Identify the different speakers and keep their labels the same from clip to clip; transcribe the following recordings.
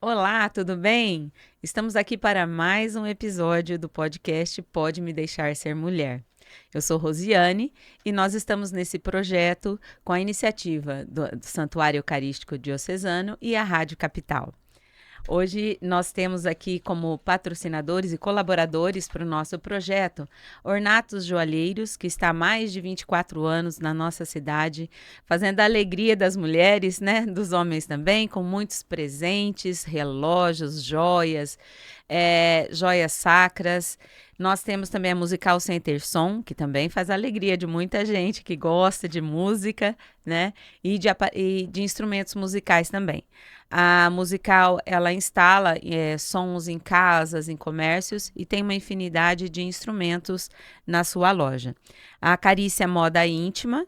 Speaker 1: Olá, tudo bem? Estamos aqui para mais um episódio do podcast Pode Me Deixar Ser Mulher. Eu sou Rosiane e nós estamos nesse projeto com a iniciativa do Santuário Eucarístico Diocesano e a Rádio Capital. Hoje nós temos aqui como patrocinadores e colaboradores para o nosso projeto Ornatos Joalheiros, que está há mais de 24 anos na nossa cidade, fazendo a alegria das mulheres, né, dos homens também, com muitos presentes, relógios, joias, joias sacras. Nós temos também a Musical Center Som, que também faz a alegria de muita gente que gosta de música, né, e de instrumentos musicais também. A Musical, ela instala sons em casas, em comércios e tem uma infinidade de instrumentos na sua loja. A Carícia Moda Íntima,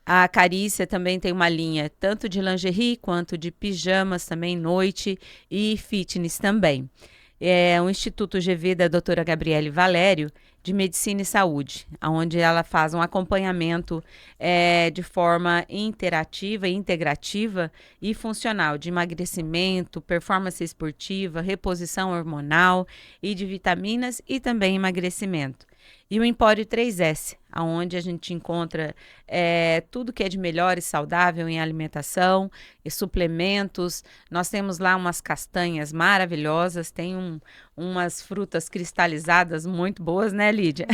Speaker 1: a Carícia também tem uma linha tanto de lingerie quanto de pijamas também, noite e fitness também. É o Instituto GV da doutora Gabriele Valério, de Medicina e Saúde, onde ela faz um acompanhamento de forma interativa, integrativa e funcional, de emagrecimento, performance esportiva, reposição hormonal e de vitaminas e também emagrecimento. E o Empório 3S, onde a gente encontra tudo que é de melhor e saudável em alimentação e suplementos. Nós temos lá umas castanhas maravilhosas, tem umas frutas cristalizadas muito boas, né, Lídia?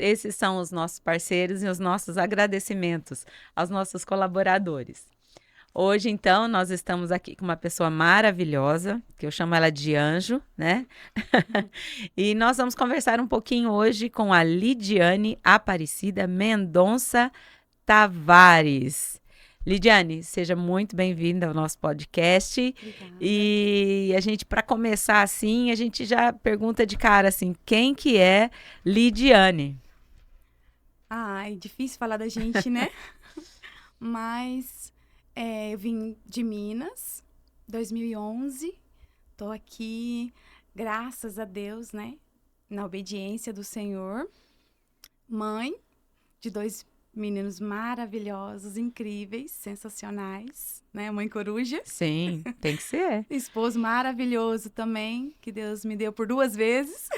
Speaker 1: Esses são os nossos parceiros e os nossos agradecimentos aos nossos colaboradores. Hoje, então, nós estamos aqui com uma pessoa maravilhosa, que eu chamo ela de Anjo, né? E nós vamos conversar um pouquinho hoje com a Lidiane Aparecida Mendonça Tavares. Lidiane, seja muito bem-vinda ao nosso podcast.
Speaker 2: Obrigada.
Speaker 1: E a gente, para começar assim, a gente já pergunta de cara assim, quem que é Lidiane?
Speaker 2: Ai, difícil falar da gente, né? Mas eu vim de Minas, 2011. Tô aqui, graças a Deus, né? Na obediência do Senhor. Mãe de 2 meninos maravilhosos, incríveis, sensacionais, né? Mãe coruja.
Speaker 1: Sim, tem que ser.
Speaker 2: Esposo maravilhoso também, que Deus me deu por 2 vezes,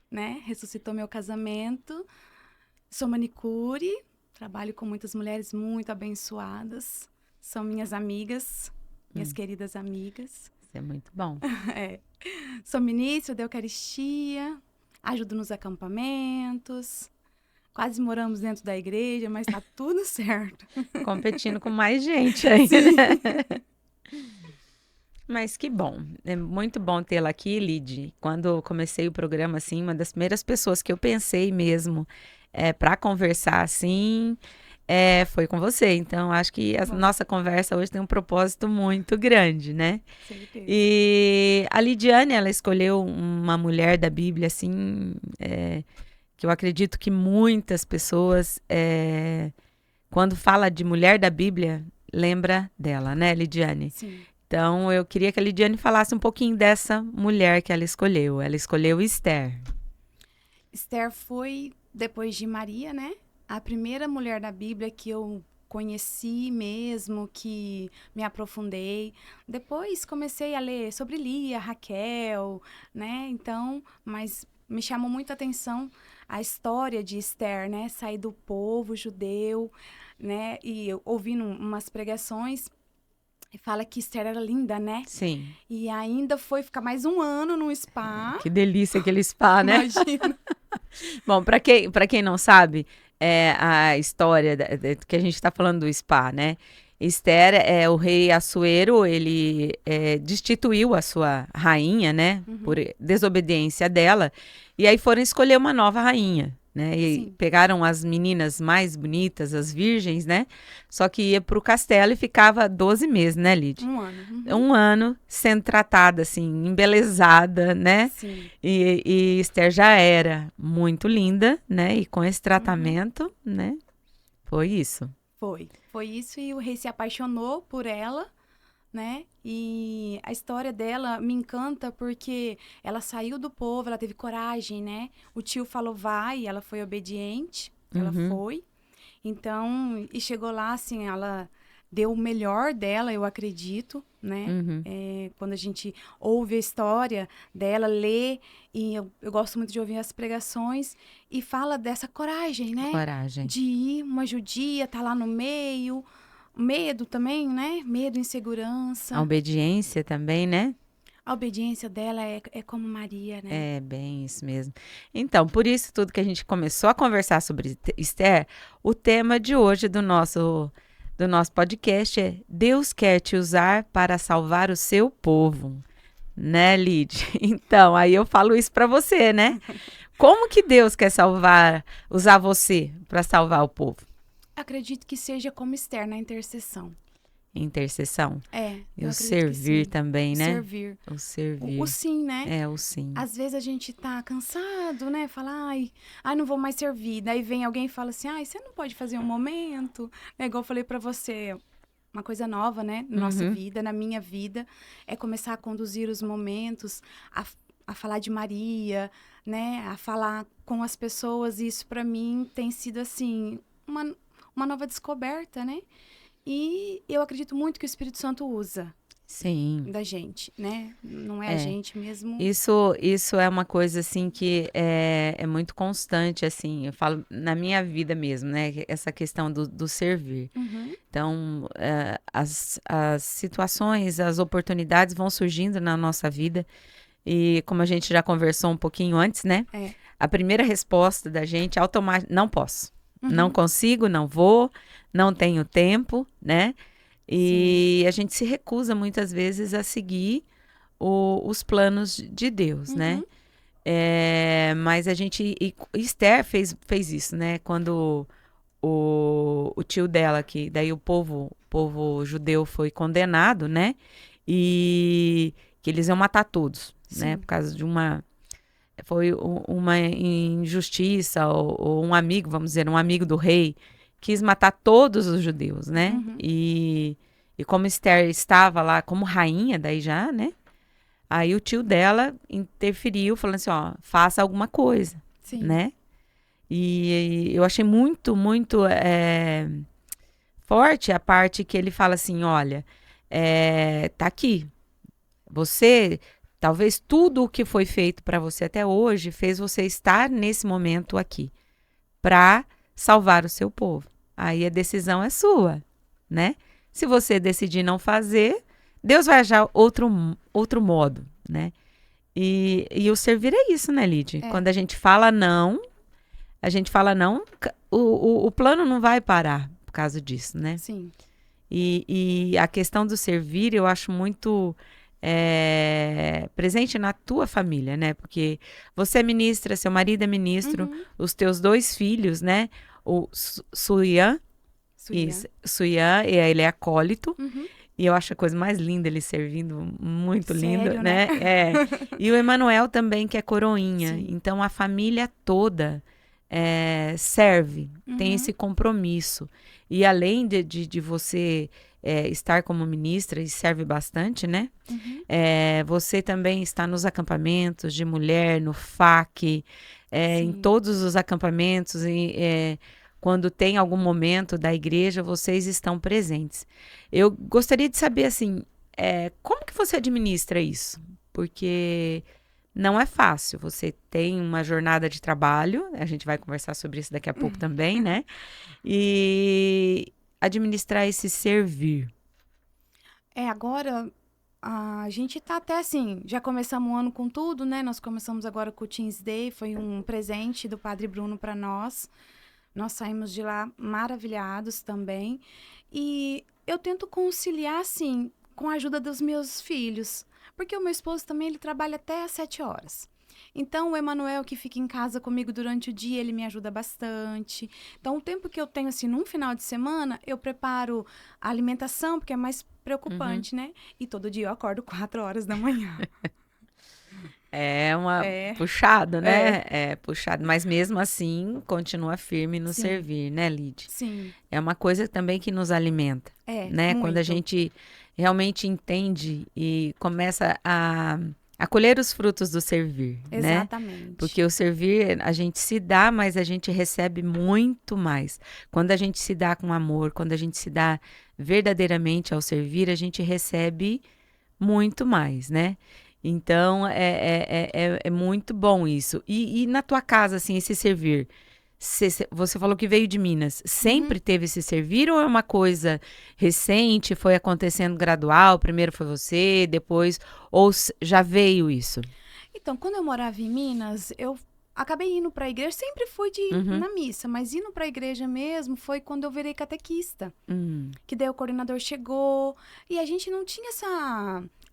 Speaker 2: né? Ressuscitou meu casamento. Sou manicure, trabalho com muitas mulheres muito abençoadas. São minhas amigas, minhas queridas amigas.
Speaker 1: Isso é muito bom.
Speaker 2: Sou ministra da Eucaristia, ajudo nos acampamentos. Quase moramos dentro da igreja, mas tá tudo certo.
Speaker 1: Competindo com mais gente ainda, né? Mas que bom. É muito bom tê-la aqui, Lid. Quando eu comecei o programa, assim, uma das primeiras pessoas que eu pensei mesmo para conversar assim foi com você. Então, acho que a nossa conversa hoje tem um propósito muito grande, né?
Speaker 2: Certeza.
Speaker 1: E a Lidiane, ela escolheu uma mulher da Bíblia, assim, que eu acredito que muitas pessoas, quando fala de mulher da Bíblia, lembra dela, né, Lidiane?
Speaker 2: Sim.
Speaker 1: Então, eu queria que a Lidiane falasse um pouquinho dessa mulher que ela escolheu. Ela escolheu Esther.
Speaker 2: Esther foi, depois de Maria, né? A primeira mulher da Bíblia que eu conheci mesmo, que me aprofundei. Depois comecei a ler sobre Lia, Raquel, né? Então, mas me chamou muita atenção a história de Esther, né? Sair do povo judeu, né? E eu ouvindo umas pregações, fala que Esther era linda, né?
Speaker 1: Sim.
Speaker 2: E ainda foi ficar mais 1 ano no spa.
Speaker 1: Que delícia aquele spa, né?
Speaker 2: Imagina.
Speaker 1: Bom, para quem não sabe, a história que a gente está falando do spa, né? Esther, o rei Assuero, ele destituiu a sua rainha, né? Por desobediência dela. E aí foram escolher uma nova rainha, né? E
Speaker 2: Sim.
Speaker 1: pegaram as meninas mais bonitas, as virgens, né? Só que ia pro castelo e ficava 12 meses, né, Lid?
Speaker 2: 1 ano.
Speaker 1: Um ano sendo tratada, assim, embelezada, né?
Speaker 2: Sim.
Speaker 1: E Esther já era muito linda, né? E com esse tratamento, né? Foi isso.
Speaker 2: Foi isso, e o rei se apaixonou por ela, né? E a história dela me encanta porque ela saiu do povo, ela teve coragem, né? O tio falou vai, ela foi obediente, ela foi. Então, e chegou lá, assim, ela deu o melhor dela, eu acredito, né? Quando a gente ouve a história dela, lê, e eu gosto muito de ouvir as pregações, e fala dessa coragem, né?
Speaker 1: Coragem.
Speaker 2: De ir, uma judia, tá lá no meio, medo também, né? Medo, insegurança.
Speaker 1: A obediência também, né?
Speaker 2: A obediência dela é como Maria, né?
Speaker 1: É bem isso mesmo. Então, por isso tudo que a gente começou a conversar sobre Esther, o tema de hoje do nosso podcast é Deus quer te usar para salvar o seu povo, né, Lid? Então, aí eu falo isso para você, né? Como que Deus quer usar você para salvar o povo?
Speaker 2: Acredito que seja como Esther na intercessão.
Speaker 1: Intercessão.
Speaker 2: Eu
Speaker 1: o
Speaker 2: acredito
Speaker 1: servir
Speaker 2: que sim.
Speaker 1: também, né?
Speaker 2: Servir.
Speaker 1: O servir.
Speaker 2: O sim, né?
Speaker 1: O sim.
Speaker 2: Às vezes a gente tá cansado, né? Fala, ai, não vou mais servir. Daí vem alguém e fala assim, ai, você não pode fazer um momento? É igual eu falei pra você, uma coisa nova, né? Na nossa vida, na minha vida, é começar a conduzir os momentos, a falar de Maria, né? A falar com as pessoas. E isso pra mim tem sido, assim, uma nova descoberta, né? E eu acredito muito que o Espírito Santo usa.
Speaker 1: Sim.
Speaker 2: Da gente, né? Não é a gente mesmo.
Speaker 1: Isso é uma coisa, assim, que é muito constante, assim. Eu falo na minha vida mesmo, né? Essa questão do servir. Então, as situações, as oportunidades vão surgindo na nossa vida. E como a gente já conversou um pouquinho antes, né? A primeira resposta da gente é automática. Não posso. Não consigo, não vou, não tenho tempo, né? E a gente se recusa muitas vezes a seguir os planos de Deus, né? Mas a gente... E Esther fez isso, né? Quando o tio dela, que daí o povo judeu foi condenado, né? E que eles iam matar todos, né? Por causa de uma... Foi uma injustiça, ou um amigo, vamos dizer, um amigo do rei, quis matar todos os judeus, né? E como Esther estava lá como rainha, daí já, né? Aí o tio dela interferiu, falando assim, ó, faça alguma coisa, né? E eu achei muito, muito forte a parte que ele fala assim, olha, tá aqui, você... Talvez tudo o que foi feito para você até hoje fez você estar nesse momento aqui para salvar o seu povo. Aí a decisão é sua, né? Se você decidir não fazer, Deus vai achar outro modo, né? E o servir é isso, né, Lid? Quando a gente fala não, o plano não vai parar por causa disso, né?
Speaker 2: Sim.
Speaker 1: E a questão do servir eu acho muito... presente na tua família, né? Porque você é ministra, seu marido é ministro, os teus 2 filhos, né? O Suyan, ele é acólito, e eu acho a coisa mais linda ele servindo, muito lindo, né? E o Emanuel também, que é coroinha. Sim. Então, a família toda serve, tem esse compromisso. E além de você... estar como ministra, e serve bastante, né? Você também está nos acampamentos de mulher, no FAC, em todos os acampamentos, quando tem algum momento da igreja, vocês estão presentes. Eu gostaria de saber, assim, como que você administra isso? Porque não é fácil, você tem uma jornada de trabalho, a gente vai conversar sobre isso daqui a pouco também, né? E... administrar esse servir.
Speaker 2: Agora a gente tá até assim, já começamos o ano com tudo, né? Nós começamos agora com o Teens Day, foi um presente do Padre Bruno para nós. Nós saímos de lá maravilhados também. E eu tento conciliar, assim, com a ajuda dos meus filhos. Porque o meu esposo também, ele trabalha até às 7 horas. Então, o Emanuel, que fica em casa comigo durante o dia, ele me ajuda bastante. Então, o tempo que eu tenho, assim, num final de semana, eu preparo a alimentação, porque é mais preocupante, né? E todo dia eu acordo 4 horas da manhã.
Speaker 1: Puxado, né? Puxado. Mas mesmo assim, continua firme no servir, né, Lid?
Speaker 2: Sim.
Speaker 1: É uma coisa também que nos alimenta, né?
Speaker 2: Muito.
Speaker 1: Quando a gente realmente entende e começa a A colher os frutos do servir, né?
Speaker 2: Exatamente.
Speaker 1: Porque o servir, a gente se dá, mas a gente recebe muito mais. Quando a gente se dá com amor, quando a gente se dá verdadeiramente ao servir, a gente recebe muito mais, né? Então, é muito bom isso. E na tua casa, assim, esse servir, você falou que veio de Minas. Sempre teve esse servir ou é uma coisa recente, foi acontecendo gradual? Primeiro foi você, depois... Ou já veio isso?
Speaker 2: Então, quando eu morava em Minas, eu acabei indo para a igreja, sempre fui de ir na missa, mas indo para a igreja mesmo foi quando eu virei catequista. Que daí o coordenador chegou e a gente não tinha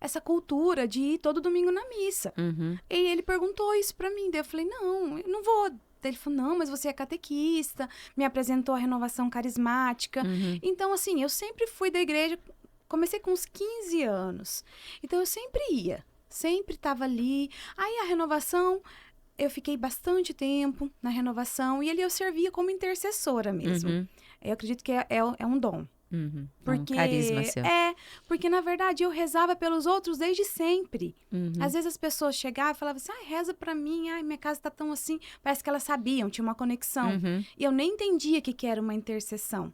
Speaker 2: essa cultura de ir todo domingo na missa. E ele perguntou isso para mim, daí eu falei, não, eu não vou. Daí ele falou, não, mas você é catequista, me apresentou a renovação carismática. Então, assim, eu sempre fui da igreja, comecei com uns 15 anos. Então, eu sempre ia, sempre estava ali. Aí, a renovação, eu fiquei bastante tempo na renovação e ali eu servia como intercessora mesmo. Eu acredito que é um dom. Porque
Speaker 1: Um carisma seu.
Speaker 2: Porque na verdade eu rezava pelos outros desde sempre. Às vezes as pessoas chegavam e falavam assim, reza pra mim, minha casa tá tão assim. Parece que elas sabiam, tinha uma conexão. E eu nem entendia o que era uma intercessão.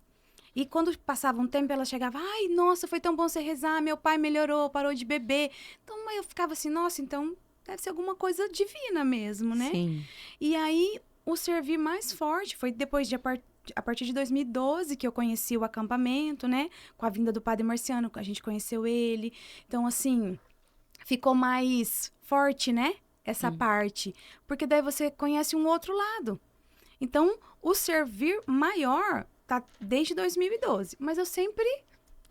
Speaker 2: E quando passava um tempo, ela chegava, nossa, foi tão bom você rezar, meu pai melhorou, parou de beber. Então eu ficava assim, nossa, então deve ser alguma coisa divina mesmo, né?
Speaker 1: Sim.
Speaker 2: E aí o servir mais forte foi depois de a partir de 2012 que eu conheci o acampamento, né? Com a vinda do Padre Marciano, a gente conheceu ele. Então, assim, ficou mais forte, né? Essa parte. Porque daí você conhece um outro lado. Então, o servir maior tá desde 2012. Mas eu sempre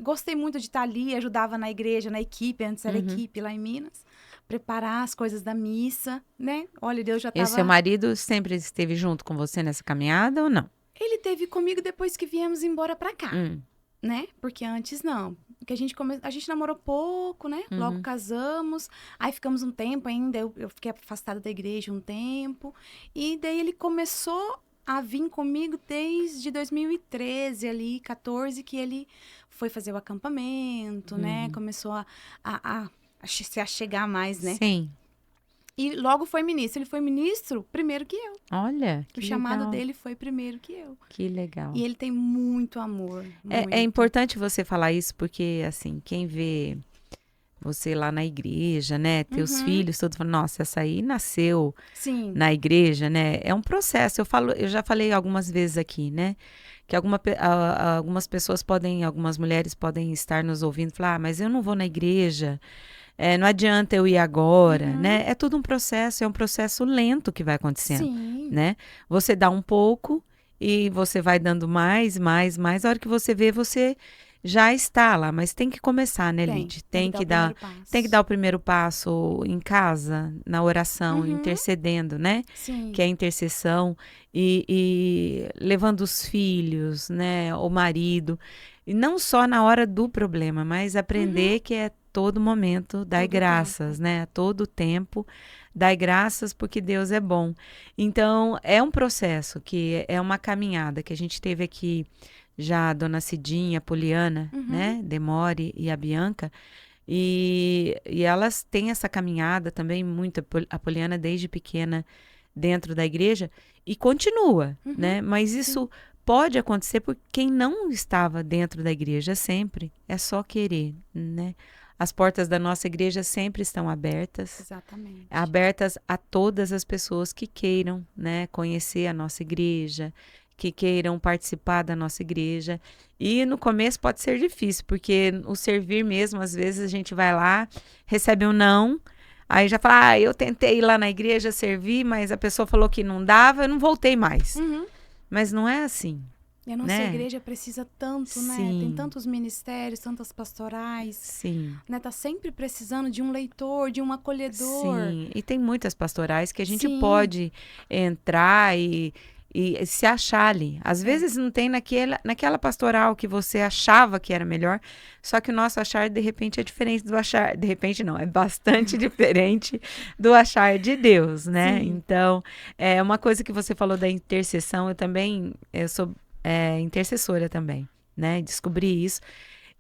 Speaker 2: gostei muito de estar ali, ajudava na igreja, na equipe, antes era equipe lá em Minas. Preparar as coisas da missa, né? Olha, Deus já
Speaker 1: E o
Speaker 2: estava...
Speaker 1: seu marido sempre esteve junto com você nessa caminhada ou não?
Speaker 2: Ele teve comigo depois que viemos embora pra cá, né? Porque antes não. Porque a gente namorou pouco, né? Logo casamos. Aí ficamos um tempo ainda. Eu fiquei afastada da igreja um tempo. E daí ele começou a vir comigo desde 2013 ali, 14, que ele foi fazer o acampamento, né? Começou a se achegar mais, né?
Speaker 1: Sim.
Speaker 2: E logo foi ministro. Ele foi ministro primeiro que eu.
Speaker 1: Olha, que
Speaker 2: O chamado
Speaker 1: legal.
Speaker 2: dele foi primeiro que eu.
Speaker 1: Que legal.
Speaker 2: E ele tem muito amor.
Speaker 1: É importante você falar isso porque, assim, quem vê você lá na igreja, né? Teus filhos, todos falam, nossa, essa aí nasceu
Speaker 2: Sim.
Speaker 1: na igreja, né? É um processo. Eu já falei algumas vezes aqui, né? Que algumas pessoas algumas mulheres podem estar nos ouvindo e falar, mas eu não vou na igreja. Não adianta eu ir agora, né? É tudo um processo, é um processo lento que vai acontecendo,
Speaker 2: Sim.
Speaker 1: né? Você dá um pouco e você vai dando mais. A hora que você vê, você já está lá, mas tem que começar, né, Lid? Tem que dar o primeiro passo em casa, na oração, intercedendo, né?
Speaker 2: Sim.
Speaker 1: Que é a intercessão e levando os filhos, né? O marido. E não só na hora do problema, mas aprender que é todo momento, dai graças, né? A todo tempo, dai graças porque Deus é bom. Então, é um processo, que é uma caminhada que a gente teve aqui já a Dona Cidinha, a Poliana, né? Demore e a Bianca. E elas têm essa caminhada também, muito, a Poliana desde pequena dentro da igreja, e continua, né? Mas isso pode acontecer por quem não estava dentro da igreja sempre, é só querer, né? As portas da nossa igreja sempre estão abertas.
Speaker 2: Exatamente.
Speaker 1: Abertas a todas as pessoas que queiram, né, conhecer a nossa igreja, que queiram participar da nossa igreja. E no começo pode ser difícil, porque o servir mesmo, às vezes a gente vai lá, recebe um não, aí já fala, eu tentei ir lá na igreja servir, mas a pessoa falou que não dava, eu não voltei mais. Mas não é assim.
Speaker 2: E a nossa igreja precisa tanto, né?
Speaker 1: Sim.
Speaker 2: Tem tantos ministérios, tantas pastorais.
Speaker 1: Sim.
Speaker 2: Né? Tá sempre precisando de um leitor, de um acolhedor.
Speaker 1: Sim, e tem muitas pastorais que a gente pode entrar e se achar ali. Às vezes não tem naquela pastoral que você achava que era melhor, só que o nosso achar, de repente, é diferente do achar... De repente, não, é bastante diferente do achar de Deus, né?
Speaker 2: Sim.
Speaker 1: Então, é uma coisa que você falou da intercessão, eu sou intercessora também, né? Descobri isso.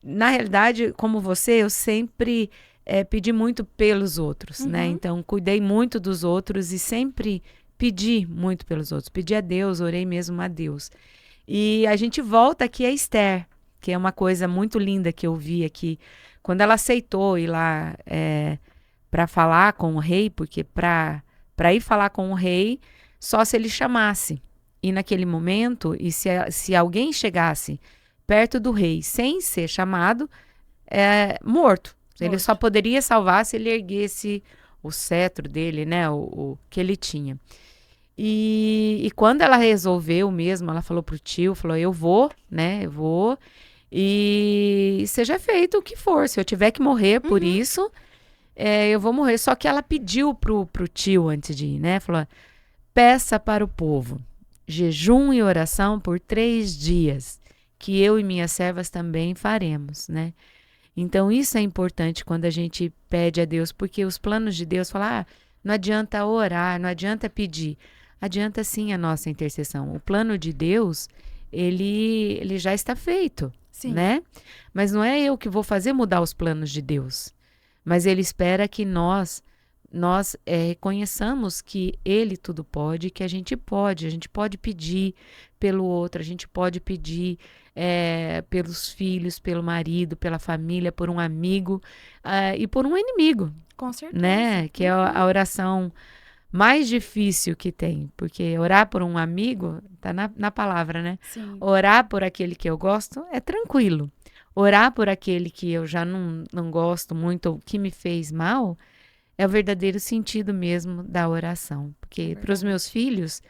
Speaker 1: Na realidade, como você, eu sempre pedi muito pelos outros, né? Então, cuidei muito dos outros e sempre pedi muito pelos outros. Pedi a Deus, orei mesmo a Deus. E a gente volta aqui a Esther, que é uma coisa muito linda que eu vi aqui. Quando ela aceitou ir lá para falar com o rei, porque para ir falar com o rei, só se ele chamasse. E naquele momento, e se alguém chegasse perto do rei sem ser chamado, morto. Ele só poderia salvar se ele erguesse o cetro dele, né? O que ele tinha. E quando ela resolveu mesmo, ela falou pro tio, falou, eu vou, né? Eu vou. E seja feito o que for. Se eu tiver que morrer por isso, eu vou morrer. Só que ela pediu pro tio antes de ir, né? Falou, peça para o povo jejum e oração por 3 dias, que eu e minhas servas também faremos, né? Então, isso é importante quando a gente pede a Deus, porque os planos de Deus falam, não adianta orar, não adianta pedir. Adianta sim a nossa intercessão. O plano de Deus, ele já está feito, né? Mas não é eu que vou fazer mudar os planos de Deus. Mas Ele espera que nós reconheçamos que Ele tudo pode, que a gente pode pedir pelo outro, a gente pode pedir pelos filhos, pelo marido, pela família, por um amigo e por um inimigo.
Speaker 2: Com certeza.
Speaker 1: Né? Que é a oração mais difícil que tem, porque orar por um amigo, tá na palavra, né?
Speaker 2: Sim.
Speaker 1: Orar por aquele que eu gosto é tranquilo. Orar por aquele que eu já não gosto muito, ou que me fez mal, é o verdadeiro sentido mesmo da oração. Porque para os meus filhos,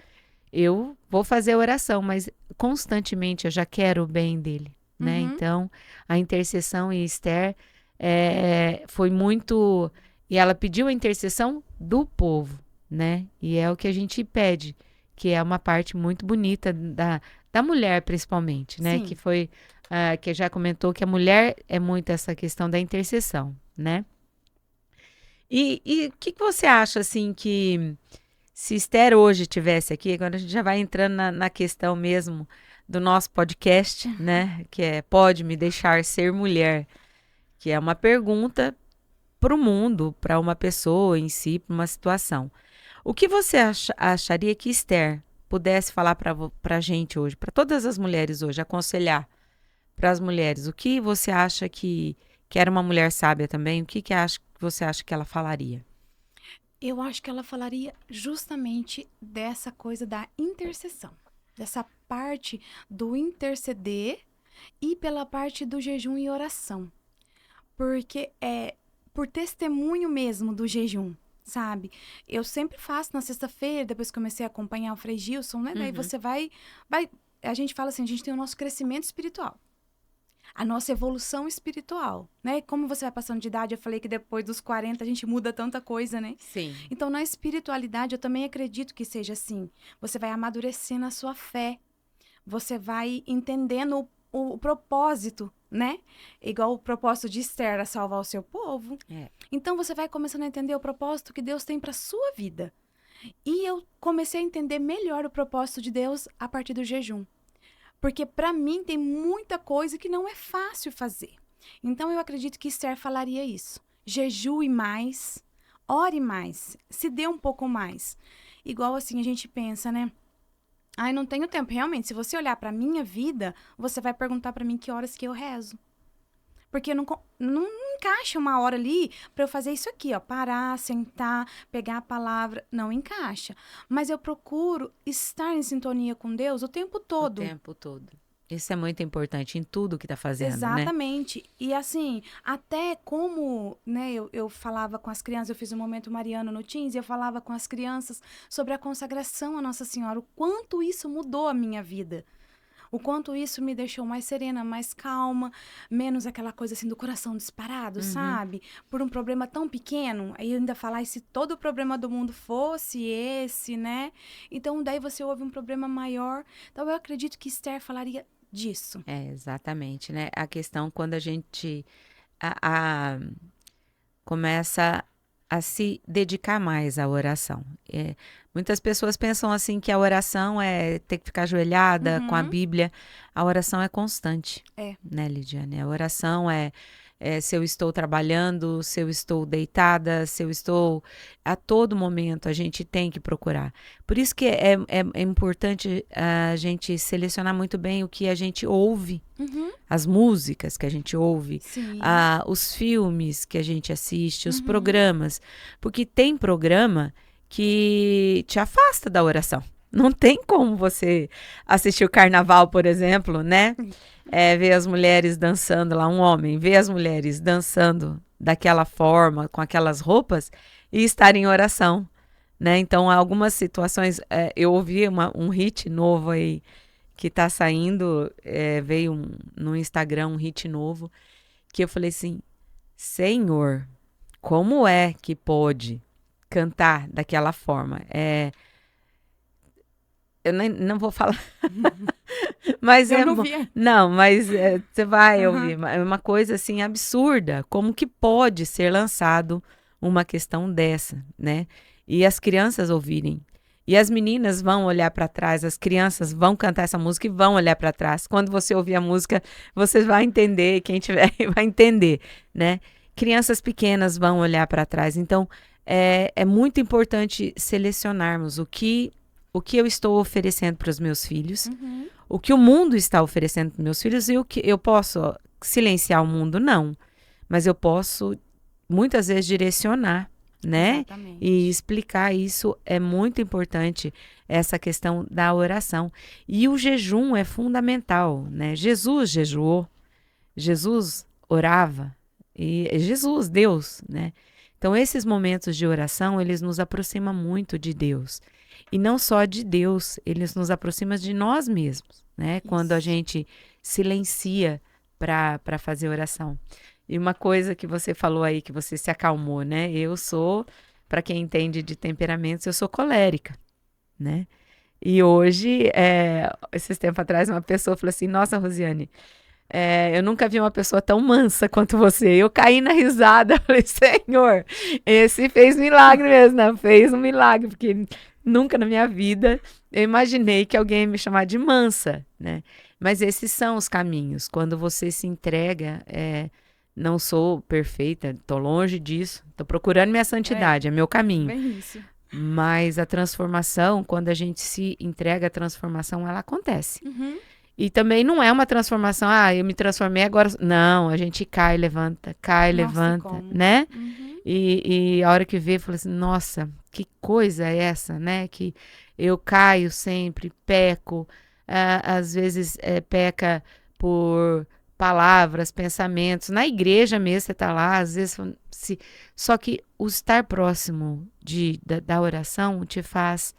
Speaker 1: eu vou fazer oração, mas constantemente eu já quero o bem dele, né? Então, a intercessão em Esther foi muito... E ela pediu a intercessão do povo, né? E é o que a gente pede, que é uma parte muito bonita da mulher, principalmente, né?
Speaker 2: Sim.
Speaker 1: Que foi... que já comentou que a mulher é muito essa questão da intercessão, né? E o que você acha, assim, que se Esther hoje estivesse aqui, agora a gente já vai entrando na questão mesmo do nosso podcast, né? Que Pode Me Deixar Ser Mulher? Que é uma pergunta para o mundo, para uma pessoa em si, para uma situação. O que você acharia que Esther pudesse falar para a gente hoje, para todas as mulheres hoje, aconselhar para as mulheres? O que você acha que era uma mulher sábia também? O que você acha que ela falaria?
Speaker 2: Eu acho que ela falaria justamente dessa coisa da intercessão. Dessa parte do interceder e pela parte do jejum e oração. Porque por testemunho mesmo do jejum, sabe? Eu sempre faço na sexta-feira, depois comecei a acompanhar o Frei Gilson, né? Daí você vai... A gente fala assim, a gente tem o nosso crescimento espiritual. A nossa evolução espiritual, né? Como você vai passando de idade, eu falei que depois dos 40 a gente muda tanta coisa, né?
Speaker 1: Sim.
Speaker 2: Então, na espiritualidade, eu também acredito que seja assim. Você vai amadurecendo a sua fé. Você vai entendendo o propósito, né? Igual o propósito de Esther era salvar o seu povo. Então, você vai começando a entender o propósito que Deus tem para sua vida. E eu comecei a entender melhor o propósito de Deus a partir do jejum. Porque para mim tem muita coisa que não é fácil fazer. Então eu acredito que Esther falaria isso. Jejue mais, ore mais, se dê um pouco mais. Igual assim a gente pensa, né? Ai, não tenho tempo. Realmente, se você olhar para minha vida, você vai perguntar para mim que horas que eu rezo. Porque não encaixa uma hora ali para eu fazer isso aqui, ó. Parar, sentar, pegar a palavra. Não encaixa. Mas eu procuro estar em sintonia com Deus o tempo todo.
Speaker 1: O tempo todo. Isso é muito importante em tudo que tá fazendo,
Speaker 2: Exatamente. Né? E assim, até como, né, eu falava com as crianças, eu fiz um momento mariano no Teams, e eu falava com as crianças sobre a consagração à Nossa Senhora, o quanto isso mudou a minha vida. O quanto isso me deixou mais serena, mais calma, menos aquela coisa assim do coração disparado, sabe? Por um problema tão pequeno, aí ainda falar se todo o problema do mundo fosse esse, né? Então daí você ouve um problema maior. Então eu acredito que Esther falaria disso.
Speaker 1: Exatamente, né? A questão quando a gente começa a se dedicar mais à oração. Muitas pessoas pensam assim que a oração é ter que ficar ajoelhada com a Bíblia. A oração é constante, né, Lidiane? A oração é se eu estou trabalhando, se eu estou deitada, se eu estou... A todo momento a gente tem que procurar. Por isso que é importante a gente selecionar muito bem o que a gente ouve, as músicas que a gente ouve, os filmes que a gente assiste, os programas. Porque tem programa que te afasta da oração. Não tem como você assistir o carnaval, por exemplo, né? Ver as mulheres dançando lá, um homem, ver as mulheres dançando daquela forma, com aquelas roupas, e estar em oração, né? Então, algumas situações, eu ouvi um hit novo aí, que tá saindo, veio no Instagram um hit novo, que eu falei assim, Senhor, como é que pode cantar daquela forma? Eu não vou falar. Mas
Speaker 2: eu não vi.
Speaker 1: Não, mas você vai ouvir. É uma coisa assim absurda. Como que pode ser lançado uma questão dessa, né? E as crianças ouvirem. E as meninas vão olhar para trás, as crianças vão cantar essa música e vão olhar para trás. Quando você ouvir a música, você vai entender, quem tiver vai entender, né? Crianças pequenas vão olhar para trás. Então, é muito importante selecionarmos o que eu estou oferecendo para os meus filhos, o que o mundo está oferecendo para os meus filhos e o que eu posso silenciar o mundo, não. Mas eu posso, muitas vezes, direcionar, né?
Speaker 2: Exatamente.
Speaker 1: E explicar isso é muito importante, essa questão da oração. E o jejum é fundamental, né? Jesus jejuou, Jesus orava, e Jesus, Deus, né? Então, esses momentos de oração, eles nos aproximam muito de Deus. E não só de Deus, eles nos aproximam de nós mesmos, né? Isso. Quando a gente silencia para fazer oração. E uma coisa que você falou aí, que você se acalmou, né? Eu sou, para quem entende de temperamentos, eu sou colérica, né? E hoje, esses tempos atrás, uma pessoa falou assim, nossa, Rosiane, eu nunca vi uma pessoa tão mansa quanto você. Eu caí na risada, falei, Senhor, esse fez milagre mesmo, né? Fez um milagre, porque nunca na minha vida eu imaginei que alguém ia me chamar de mansa, né? Mas esses são os caminhos. Quando você se entrega, não sou perfeita, tô longe disso, tô procurando minha santidade, é meu caminho.
Speaker 2: Bem isso.
Speaker 1: Mas a transformação, quando a gente se entrega à transformação, ela acontece. E também não é uma transformação, eu me transformei agora. Não, a gente cai, levanta, levanta, né? E a hora que vê, fala assim, nossa, que coisa é essa, né? Que eu caio sempre, peco, às vezes peca por palavras, pensamentos. Na igreja mesmo, você tá lá, às vezes... Só que o estar próximo da oração te faz...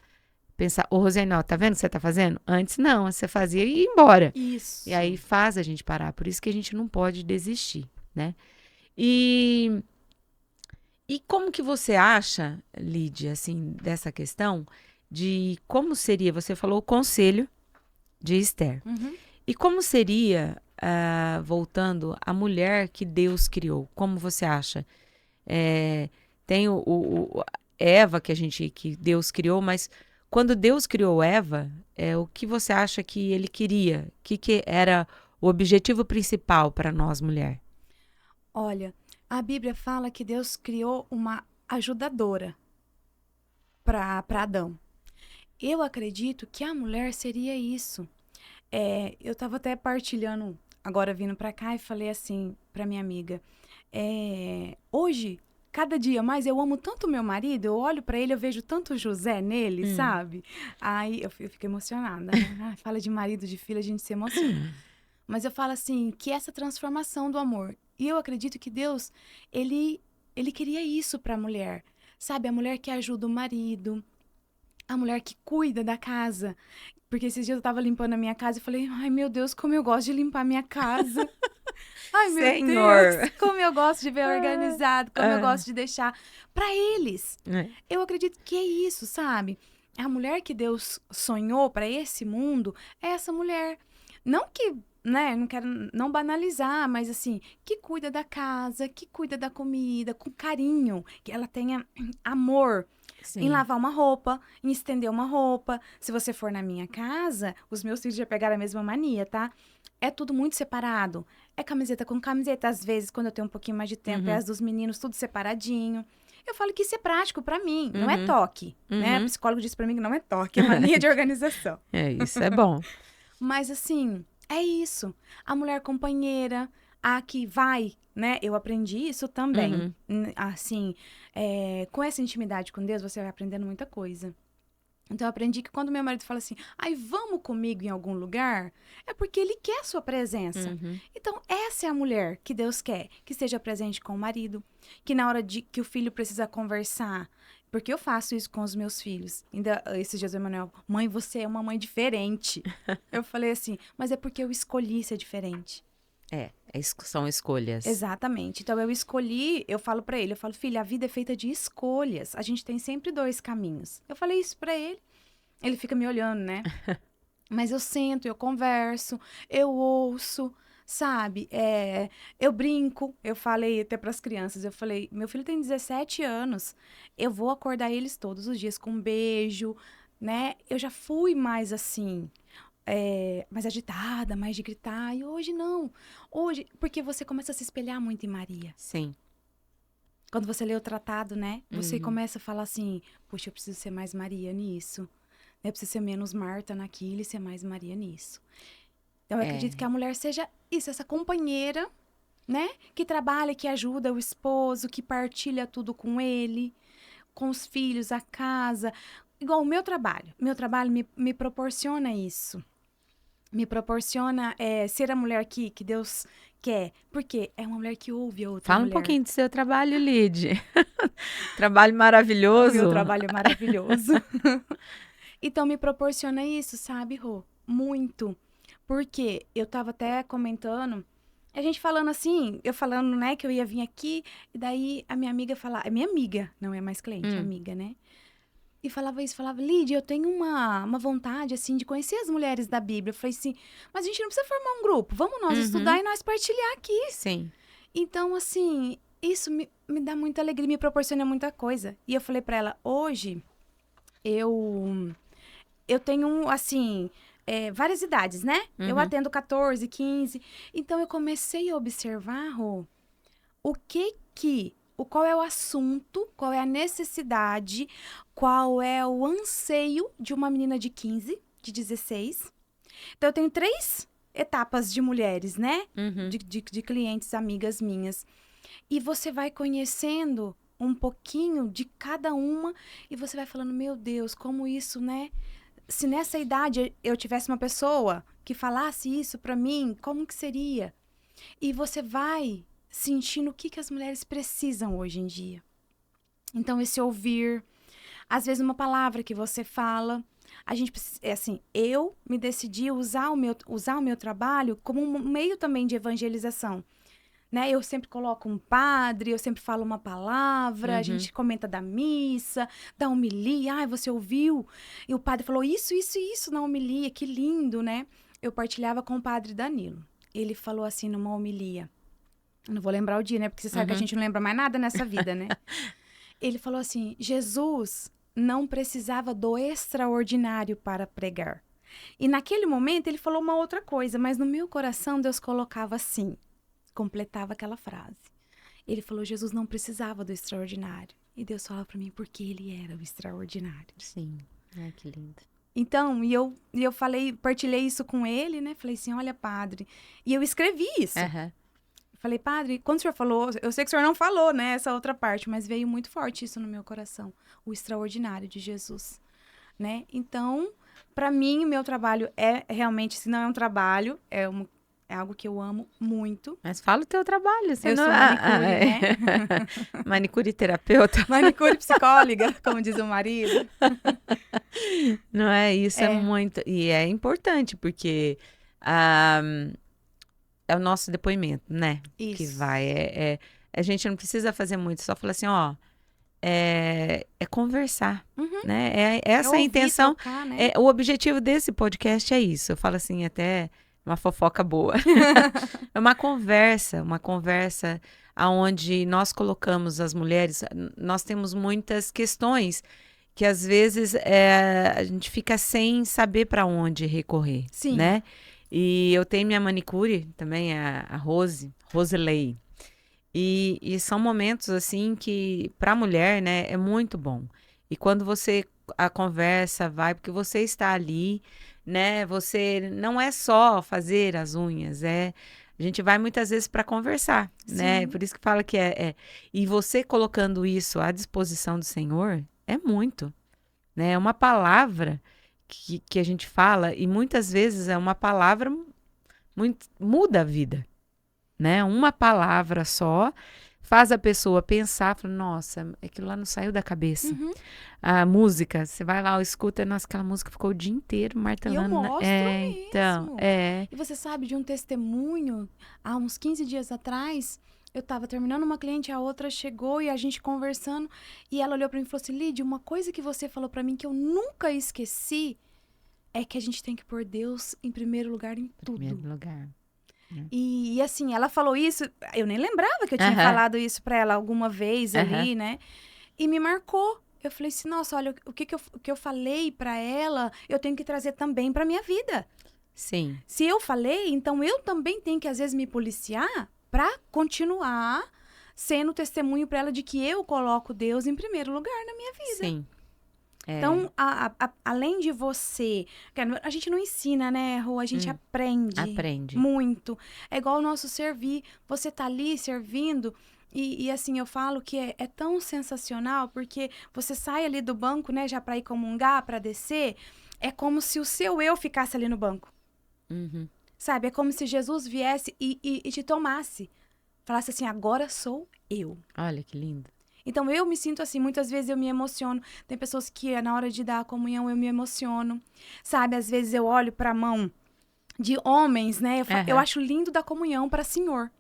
Speaker 1: pensar, Rosiane, tá vendo o que você tá fazendo? Antes não, você fazia e ia embora.
Speaker 2: Isso.
Speaker 1: E aí faz a gente parar. Por isso que a gente não pode desistir, né? E como que você acha, Lídia, assim, dessa questão de como seria, você falou o conselho de Esther. E como seria, voltando, a mulher que Deus criou? Como você acha? Tem Eva que Deus criou, mas quando Deus criou Eva, o que você acha que ele queria? O que era o objetivo principal para nós, mulher?
Speaker 2: Olha, a Bíblia fala que Deus criou uma ajudadora para Adão. Eu acredito que a mulher seria isso. Eu estava até partilhando, agora vindo para cá, e falei assim para minha amiga, hoje... Cada dia mais eu amo tanto meu marido, eu olho pra ele, eu vejo tanto José nele, sabe? Aí eu fico emocionada, né? Fala de marido, de filho, a gente se emociona. Mas eu falo assim, que essa transformação do amor. E eu acredito que Deus, ele queria isso pra mulher. Sabe, a mulher que ajuda o marido, a mulher que cuida da casa. Porque esses dias eu tava limpando a minha casa e falei, ai meu Deus, como eu gosto de limpar a minha casa. Ai, meu
Speaker 1: Senhor.
Speaker 2: Deus, como eu gosto de ver organizado, como eu gosto de deixar para eles. Eu acredito que é isso, sabe? A mulher que Deus sonhou para esse mundo é essa mulher. Não que, né, não quero não banalizar, mas assim, que cuida da casa, que cuida da comida, com carinho, que ela tenha amor.
Speaker 1: Sim.
Speaker 2: em lavar uma roupa, em estender uma roupa. Se você for na minha casa, os meus filhos já pegaram a mesma mania, tá? É tudo muito separado. É camiseta com camiseta. Às vezes, quando eu tenho um pouquinho mais de tempo, é as dos meninos, tudo separadinho. Eu falo que isso é prático pra mim, não é toque, né? O psicólogo disse pra mim que não é toque, é mania de organização.
Speaker 1: Isso é bom.
Speaker 2: Mas, assim, é isso. A mulher companheira, a que vai, né? Eu aprendi isso também. Assim, com essa intimidade com Deus, você vai aprendendo muita coisa. Então, eu aprendi que quando meu marido fala assim, ai, vamos comigo em algum lugar, é porque ele quer a sua presença. Então, essa é a mulher que Deus quer, que esteja presente com o marido, que na hora de que o filho precisa conversar, porque eu faço isso com os meus filhos. Ainda esses dias o Emanuel, mãe, você é uma mãe diferente. Eu falei assim, mas é porque eu escolhi ser diferente.
Speaker 1: São escolhas.
Speaker 2: Exatamente. Então, eu escolhi, eu falo pra ele, filho, a vida é feita de escolhas. A gente tem sempre 2 caminhos. Eu falei isso pra ele. Ele fica me olhando, né? Mas eu sento, eu converso, eu ouço, sabe? Eu brinco. Eu falei até pras crianças, eu falei, meu filho tem 17 anos. Eu vou acordar eles todos os dias com um beijo, né? Eu já fui mais assim... mais agitada, mais de gritar. E hoje não. Hoje, porque você começa a se espelhar muito em Maria.
Speaker 1: Sim.
Speaker 2: Quando você lê o tratado, né? Você começa a falar assim, poxa, eu preciso ser mais Maria nisso. Eu preciso ser menos Marta naquilo e ser mais Maria nisso. Então, eu acredito que a mulher seja isso, essa companheira, né? Que trabalha, que ajuda o esposo, que partilha tudo com ele, com os filhos, a casa. Igual o meu trabalho. Meu trabalho me proporciona isso. Me proporciona ser a mulher que Deus quer. Porque é uma mulher que ouve a outra
Speaker 1: Fala
Speaker 2: mulher.
Speaker 1: um pouquinho do seu trabalho, Lid. Trabalho maravilhoso.
Speaker 2: O meu trabalho é maravilhoso. Então, me proporciona isso, sabe, Rô? Muito. Porque eu tava até comentando, a gente falando assim, eu falando, né, que eu ia vir aqui, e daí a minha amiga falava, é minha amiga, não é mais cliente, é amiga, né? E falava isso, falava, Lídia, eu tenho uma vontade, assim, de conhecer as mulheres da Bíblia. Eu falei assim, mas a gente não precisa formar um grupo, vamos nós estudar e nós partilhar aqui.
Speaker 1: Sim.
Speaker 2: Então, assim, isso me dá muita alegria, me proporciona muita coisa. E eu falei pra ela, hoje, eu tenho, assim, várias idades, né? Eu atendo 14, 15. Então, eu comecei a observar, Rô, qual é o assunto, qual é a necessidade, qual é o anseio de uma menina de 15, de 16. Então, eu tenho 3 etapas de mulheres, né? De clientes, amigas minhas. E você vai conhecendo um pouquinho de cada uma e você vai falando, meu Deus, como isso, né? Se nessa idade eu tivesse uma pessoa que falasse isso pra mim, como que seria? E você vai sentindo o que as mulheres precisam hoje em dia. Então, esse ouvir, às vezes uma palavra que você fala, a gente precisa, assim, eu me decidi usar o meu trabalho como um meio também de evangelização. Né? Eu sempre coloco um padre, eu sempre falo uma palavra, a gente comenta da missa, da homilia, ai, você ouviu? E o padre falou isso na homilia, que lindo, né? Eu partilhava com o padre Danilo. Ele falou assim numa homilia, não vou lembrar o dia, né? Porque você sabe que a gente não lembra mais nada nessa vida, né? Ele falou assim, Jesus não precisava do extraordinário para pregar. E naquele momento ele falou uma outra coisa, mas no meu coração Deus colocava assim, completava aquela frase. Ele falou, Jesus não precisava do extraordinário. E Deus falava para mim, porque ele era o extraordinário.
Speaker 1: Sim. Ai, que lindo.
Speaker 2: Então, e eu falei, partilhei isso com ele, né? Falei assim, olha, padre. E eu escrevi isso. Falei, padre, quando o senhor falou, eu sei que o senhor não falou, né, essa outra parte, mas veio muito forte isso no meu coração, o extraordinário de Jesus, né? Então, para mim, o meu trabalho é realmente, se não é um trabalho, é algo que eu amo muito.
Speaker 1: Mas fala o teu trabalho.
Speaker 2: Eu sou manicure, né?
Speaker 1: Manicure terapeuta.
Speaker 2: Manicure psicóloga, como diz o marido.
Speaker 1: Não é? Isso é muito... E é importante, porque... é o nosso depoimento, né?
Speaker 2: Isso.
Speaker 1: Que vai. A gente não precisa fazer muito, só falar assim, ó. É conversar, né? Essa é a intenção.
Speaker 2: Tocar, né?
Speaker 1: O objetivo desse podcast é isso. Eu falo assim, até uma fofoca boa. É uma conversa onde nós colocamos as mulheres. Nós temos muitas questões que às vezes a gente fica sem saber para onde recorrer,
Speaker 2: Sim.
Speaker 1: né? E eu tenho minha manicure também, a Roselei. E são momentos assim que para a mulher, né, é muito bom. E quando a conversa vai, porque você está ali, né? Você não é só fazer as unhas, a gente vai muitas vezes para conversar, né?
Speaker 2: Sim.
Speaker 1: Por isso que fala que e você colocando isso à disposição do Senhor é muito, né? É uma palavra que a gente fala e muitas vezes é uma palavra muda a vida, né? Uma palavra só faz a pessoa pensar, fala, nossa, aquilo lá não saiu da cabeça.
Speaker 2: Uhum.
Speaker 1: A música, você vai lá, escuta, nossa, aquela música ficou o dia inteiro
Speaker 2: E eu
Speaker 1: martelando.
Speaker 2: mostro
Speaker 1: Então,
Speaker 2: mesmo. E você sabe de um testemunho, há uns 15 dias atrás, eu estava terminando uma cliente, a outra chegou e a gente conversando, e ela olhou para mim e falou assim, Lídia, uma coisa que você falou para mim que eu nunca esqueci é que a gente tem que pôr Deus em primeiro lugar em tudo.
Speaker 1: Primeiro lugar.
Speaker 2: E assim, ela falou isso, eu nem lembrava que eu tinha
Speaker 1: Aham.
Speaker 2: falado isso pra ela alguma vez ali,
Speaker 1: Aham.
Speaker 2: né? E me marcou. Eu falei assim, nossa, olha, o que eu falei pra ela, eu tenho que trazer também pra minha vida.
Speaker 1: Sim.
Speaker 2: Se eu falei, então eu também tenho que, às vezes, me policiar pra continuar sendo testemunho pra ela de que eu coloco Deus em primeiro lugar na minha vida.
Speaker 1: Sim.
Speaker 2: Então, além de você... A gente não ensina, né, Rô? A gente aprende.
Speaker 1: Aprende.
Speaker 2: Muito. É igual o nosso servir. Você tá ali servindo... E assim, eu falo que é tão sensacional, porque você sai ali do banco, né, já pra ir comungar, pra descer, é como se o seu eu ficasse ali no banco.
Speaker 1: Uhum.
Speaker 2: Sabe? É como se Jesus viesse e te tomasse. Falasse assim, agora sou eu.
Speaker 1: Olha que lindo.
Speaker 2: Então, eu me sinto assim, muitas vezes eu me emociono. Tem pessoas que, na hora de dar a comunhão, eu me emociono. Sabe, às vezes eu olho pra mão de homens, né? Eu acho lindo dar comunhão pra senhor.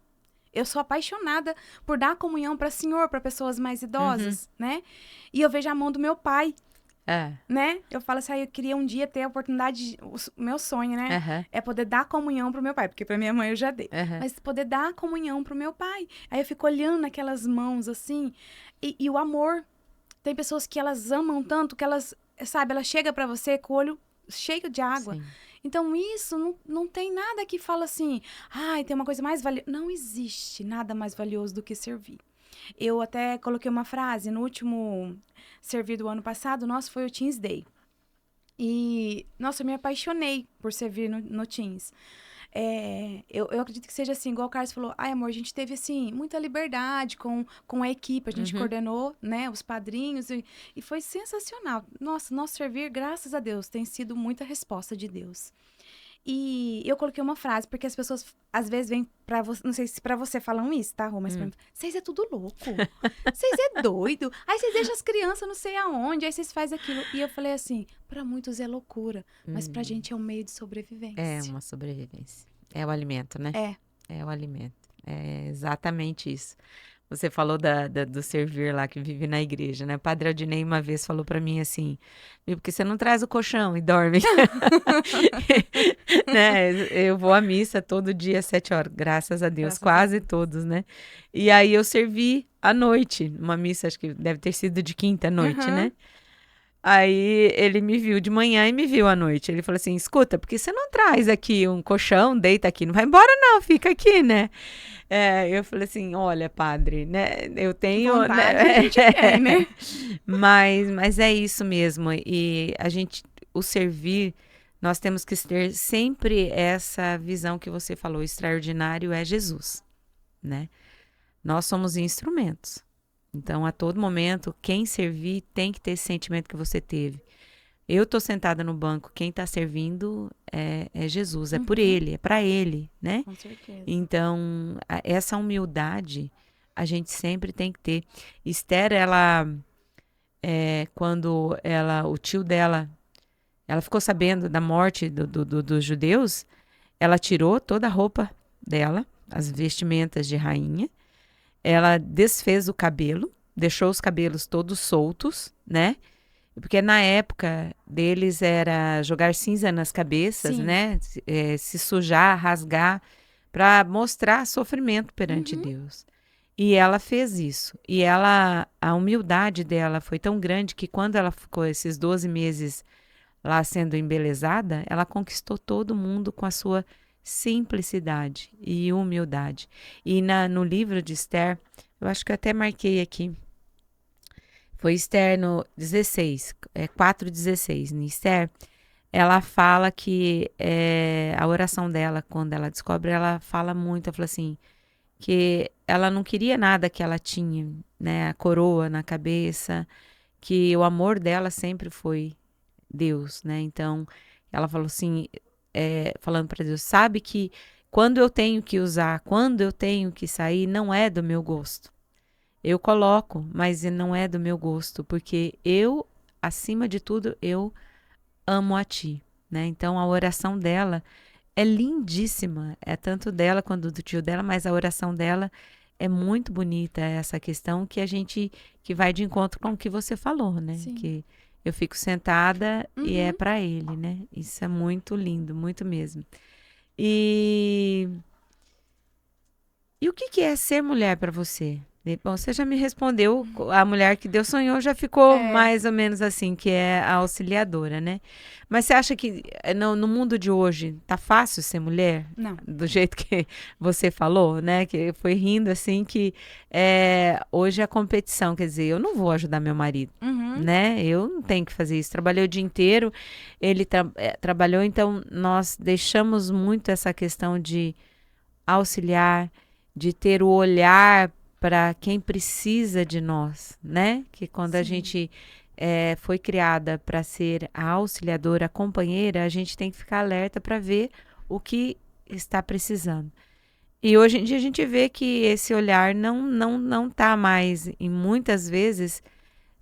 Speaker 2: Eu sou apaixonada por dar comunhão pra senhor, pra pessoas mais idosas, né? E eu vejo a mão do meu pai, né? Eu falo assim, eu queria um dia ter a oportunidade, o meu sonho, né? É poder dar comunhão pro meu pai, porque pra minha mãe eu já dei. Mas poder dar comunhão pro meu pai. Aí eu fico olhando aquelas mãos assim, e o amor. Tem pessoas que elas amam tanto que elas, sabe, ela chega pra você com o olho cheio de água.
Speaker 1: Sim.
Speaker 2: Então, isso não tem nada que fala assim, ai, tem uma coisa mais valiosa. Não existe nada mais valioso do que servir. Eu até coloquei uma frase no último servir do ano passado, nosso foi o Teens Day. E, nossa, eu me apaixonei por servir no Teens. Eu acredito que seja assim, igual o Carlos falou, ai, amor, a gente teve, assim, muita liberdade com a equipe, a gente coordenou, né, os padrinhos, e foi sensacional. Nossa, nosso servir, graças a Deus, tem sido muita resposta de Deus. E eu coloquei uma frase, porque as pessoas, às vezes, vêm pra você, não sei se pra você falam isso, tá, Rô? Mas pra mim, vocês é tudo louco, vocês é doido, aí vocês deixam as crianças não sei aonde, aí vocês fazem aquilo. E eu falei assim, pra muitos é loucura, mas pra gente é um meio de sobrevivência.
Speaker 1: É uma sobrevivência. É o alimento, né? É o alimento. É exatamente isso. Você falou do servir lá que vive na igreja, né? Padre Aldinei uma vez falou pra mim assim, porque você não traz o colchão e dorme? Né? Eu vou à missa todo dia às 7 horas, graças a Deus,
Speaker 2: Graças a
Speaker 1: quase
Speaker 2: Deus.
Speaker 1: todos, né? E aí eu servi à noite, uma missa, acho que deve ter sido de quinta à noite, né? Aí ele me viu de manhã e me viu à noite. Ele falou assim, escuta, por que você não traz aqui um colchão, deita aqui, não vai embora não, fica aqui, né? Eu falei assim, olha, padre, né? Eu tenho...
Speaker 2: Vontade a gente tem, né?
Speaker 1: Mas é isso mesmo. E o servir, nós temos que ter sempre essa visão que você falou, extraordinário é Jesus, né? Nós somos instrumentos. Então, a todo momento, quem servir tem que ter esse sentimento que você teve. Eu tô sentada no banco, quem tá servindo é Jesus, é por ele, é para ele, né?
Speaker 2: Com certeza.
Speaker 1: Então, essa humildade a gente sempre tem que ter. Esther, quando o tio dela, ela ficou sabendo da morte dos judeus, ela tirou toda a roupa dela, as vestimentas de rainha, ela desfez o cabelo, deixou os cabelos todos soltos, né? Porque na época deles era jogar cinza nas cabeças,
Speaker 2: Sim.
Speaker 1: né? Se sujar, rasgar, para mostrar sofrimento perante Deus. E ela fez isso. E a humildade dela foi tão grande que quando ela ficou esses 12 meses lá sendo embelezada, ela conquistou todo mundo com a sua simplicidade e humildade. E no livro de Esther, eu acho que eu até marquei aqui, foi Esther no 16, 4:16. Em Esther, ela fala que a oração dela, quando ela descobre, ela fala muito, ela fala assim, que ela não queria nada que ela tinha, né, a coroa na cabeça, que o amor dela sempre foi Deus, né? Então, ela falou assim, falando para Deus, sabe que quando eu tenho que usar, quando eu tenho que sair, não é do meu gosto. Eu coloco, mas não é do meu gosto, porque eu, acima de tudo, eu amo a ti, né? Então, a oração dela é lindíssima, é tanto dela quanto do tio dela, mas a oração dela é muito bonita, essa questão que vai de encontro com o que você falou, né?
Speaker 2: Sim.
Speaker 1: Que eu fico sentada e é
Speaker 2: Uhum.
Speaker 1: para ele, né? Isso é muito lindo, muito mesmo. E o que é ser mulher para você? Bom, você já me respondeu, a mulher que Deus sonhou já ficou
Speaker 2: É.
Speaker 1: mais ou menos assim, que é a auxiliadora, né? Mas você acha que no mundo de hoje tá fácil ser mulher?
Speaker 2: Não.
Speaker 1: Do jeito que você falou, né? Que foi rindo assim que hoje é a competição, quer dizer, eu não vou ajudar meu marido,
Speaker 2: Uhum.
Speaker 1: né? Eu não tenho que fazer isso. Trabalhei o dia inteiro, ele trabalhou, então nós deixamos muito essa questão de auxiliar, de ter o olhar para quem precisa de nós, né? Que quando a
Speaker 2: Sim.
Speaker 1: gente foi criada para ser a auxiliadora, a companheira, a gente tem que ficar alerta para ver o que está precisando. E hoje em dia a gente vê que esse olhar não tá mais, e muitas vezes,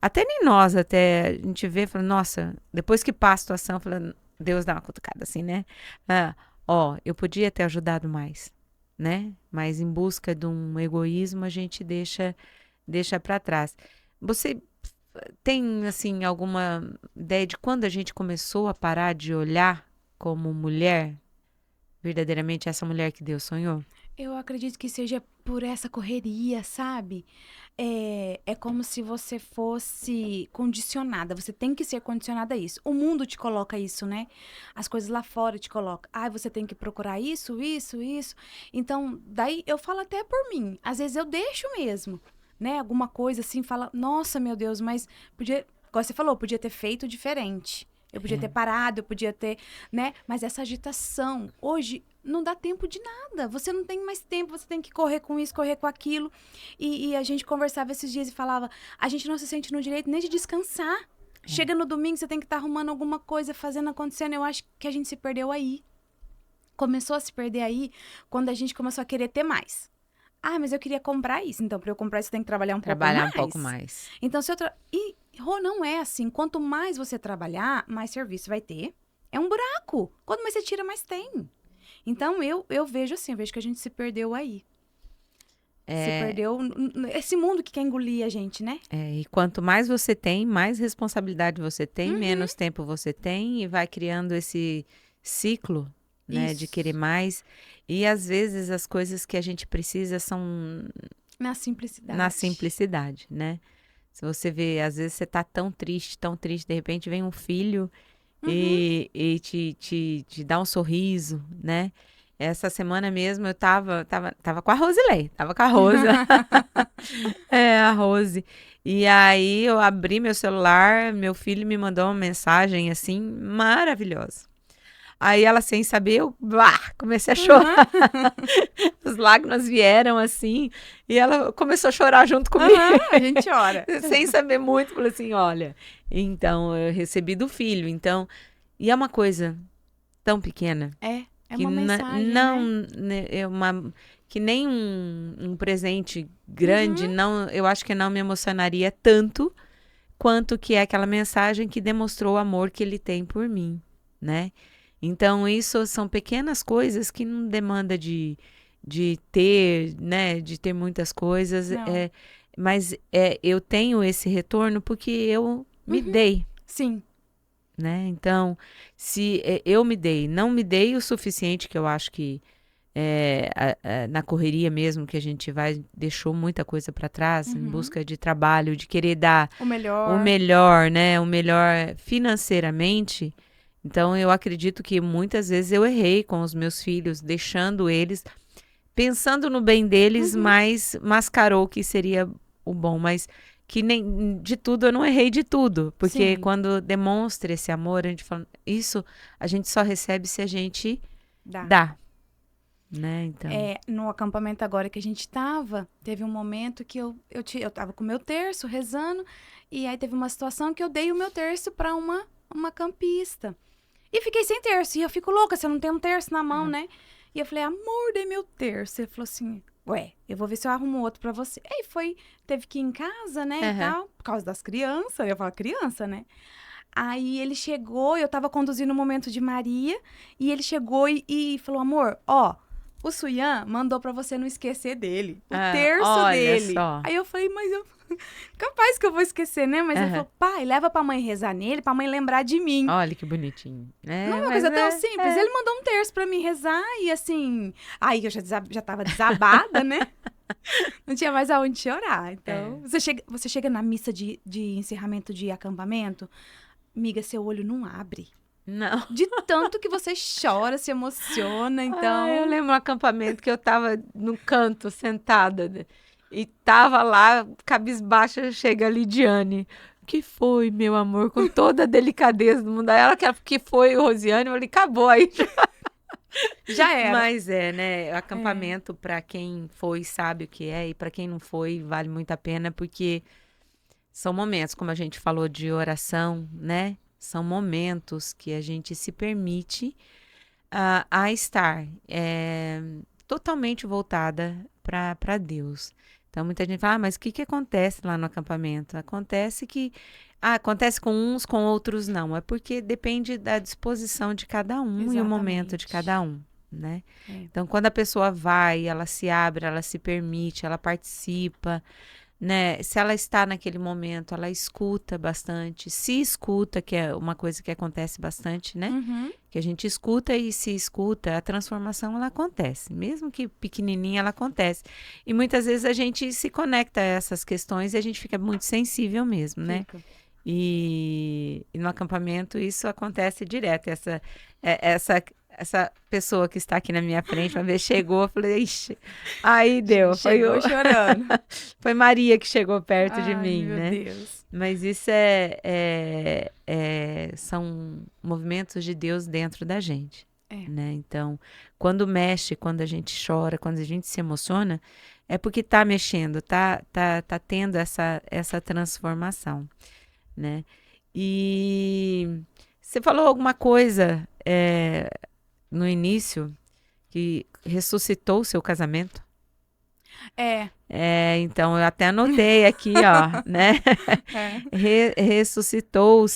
Speaker 1: até nem nós, até a gente vê, fala, nossa, depois que passa a situação, fala, Deus dá uma cutucada assim, né? Eu podia ter ajudado mais, né? Mas em busca de um egoísmo a gente deixa para trás. Você tem assim alguma ideia de quando a gente começou a parar de olhar como mulher, verdadeiramente essa mulher que Deus sonhou?
Speaker 2: Eu acredito que seja por essa correria, sabe? É como se você fosse condicionada. Você tem que ser condicionada a isso. O mundo te coloca isso, né? As coisas lá fora te colocam. Você tem que procurar isso, isso, isso. Então, daí eu falo até por mim. Às vezes eu deixo mesmo, né? Alguma coisa assim, fala, nossa, meu Deus, mas podia, como você falou, podia ter feito diferente. Eu podia ter parado, eu podia ter, né? Mas essa agitação, hoje não dá tempo de nada. Você não tem mais tempo, você tem que correr com isso, correr com aquilo. E a gente conversava esses dias e falava, a gente não se sente no direito nem de descansar. Chega no domingo, você tem que estar arrumando alguma coisa, fazendo, acontecendo. Eu acho que a gente se perdeu aí. Começou a se perder aí quando a gente começou a querer ter mais. Mas eu queria comprar isso. Então, para eu comprar isso, eu tenho que trabalhar um pouco mais. Então, se eu não é assim. Quanto mais você trabalhar, mais serviço vai ter. É um buraco. Quanto mais você tira, mais tem. Então, eu vejo assim, eu vejo que a gente se perdeu aí. Se perdeu esse mundo que quer engolir a gente, né?
Speaker 1: E quanto mais você tem, mais responsabilidade você tem, menos tempo você tem e vai criando esse ciclo, né, de querer mais. E às vezes as coisas que a gente precisa são
Speaker 2: Na simplicidade.
Speaker 1: na simplicidade, né? Se você vê, às vezes você tá tão triste, de repente vem um filho e te dá um sorriso, né? Essa semana mesmo eu tava com a Rosilei, tava com a Rosa. A Rose. E aí eu abri meu celular, meu filho me mandou uma mensagem assim, maravilhosa. Aí ela, sem saber, eu comecei a chorar. As lágrimas vieram assim, e ela começou a chorar junto comigo.
Speaker 2: A gente ora.
Speaker 1: Sem saber muito, falei assim, olha, então eu recebi do filho, então, e é uma coisa tão pequena.
Speaker 2: É
Speaker 1: Que
Speaker 2: uma mensagem,
Speaker 1: não,
Speaker 2: né?
Speaker 1: que nem um presente grande, não, eu acho que não me emocionaria tanto quanto que é aquela mensagem que demonstrou o amor que ele tem por mim, né? Então, isso são pequenas coisas que não demanda de ter, né? De ter muitas coisas.
Speaker 2: Não.
Speaker 1: Mas eu tenho esse retorno porque eu me dei.
Speaker 2: Sim.
Speaker 1: Né? Então, se eu me dei, não me dei o suficiente, que eu acho que na correria mesmo que a gente vai, deixou muita coisa para trás em busca de trabalho, de querer dar
Speaker 2: O melhor.
Speaker 1: o melhor, né? O melhor financeiramente. Então, eu acredito que muitas vezes eu errei com os meus filhos, deixando eles, pensando no bem deles, mas mascarou o que seria o bom. Mas que nem de tudo, eu não errei de tudo. Porque
Speaker 2: Sim.
Speaker 1: quando demonstra esse amor, a gente fala, isso a gente só recebe se a gente
Speaker 2: Dá.
Speaker 1: dá. Né? Então.
Speaker 2: No acampamento agora que a gente tava, teve um momento que eu tava com o meu terço rezando, e aí teve uma situação que eu dei o meu terço pra uma campista. E fiquei sem terço. E eu fico louca, você não tem um terço na mão, né? E eu falei, amor, dei meu terço. Ele falou assim, ué, eu vou ver se eu arrumo outro pra você. Aí teve que ir em casa, né, e tal, por causa das crianças. Eu falo, criança, né? Aí ele chegou, eu tava conduzindo o momento de Maria, e ele chegou e falou, amor, ó, o Suyan mandou pra você não esquecer dele. O terço
Speaker 1: olha
Speaker 2: dele.
Speaker 1: só.
Speaker 2: Aí eu falei, mas eu... Capaz que eu vou esquecer, né? Mas ele falou, pai, leva pra mãe rezar nele, pra mãe lembrar de mim.
Speaker 1: Olha que bonitinho.
Speaker 2: Não é uma coisa tão simples. Ele mandou um terço pra mim rezar e assim... Aí eu já tava desabada, né? Não tinha mais aonde chorar. Então, você chega na missa de encerramento de acampamento, amiga, seu olho não abre.
Speaker 1: Não.
Speaker 2: De tanto que você chora, se emociona, então...
Speaker 1: Eu lembro um acampamento que eu tava no canto, sentada, e tava lá, cabisbaixa, chega a Lidiane. O que foi, meu amor? Com toda a delicadeza do mundo. Aí ela que foi, Rosiane, eu falei, acabou aí.
Speaker 2: Já era.
Speaker 1: Mas né? Acampamento, pra quem foi, sabe o que é, e pra quem não foi, vale muito a pena, porque são momentos, como a gente falou, de oração, né? São momentos que a gente se permite a estar totalmente voltada para Deus. Então, muita gente fala, mas o que acontece lá no acampamento? Acontece que acontece com uns, com outros não. É porque depende da disposição de cada um. Exatamente. E o momento de cada um, né? Então, quando a pessoa vai, ela se abre, ela se permite, ela participa, né? Se ela está naquele momento, ela escuta bastante, se escuta, que é uma coisa que acontece bastante, né? Que a gente escuta e se escuta, a transformação ela acontece, mesmo que pequenininha ela acontece. E muitas vezes a gente se conecta a essas questões e a gente fica muito sensível mesmo, né? E no acampamento isso acontece direto, essa pessoa que está aqui na minha frente, uma vez chegou, eu falei, ixi, aí deu.
Speaker 2: Chegou chorando.
Speaker 1: Foi Maria que chegou perto de mim,
Speaker 2: meu
Speaker 1: né?
Speaker 2: Deus.
Speaker 1: Mas isso são movimentos de Deus dentro da gente, né? Então, quando mexe, quando a gente chora, quando a gente se emociona, é porque tá mexendo, tá tendo essa transformação, né? E você falou alguma coisa no início que ressuscitou o seu casamento? Então eu até anotei aqui, ó, né? Ressuscitou o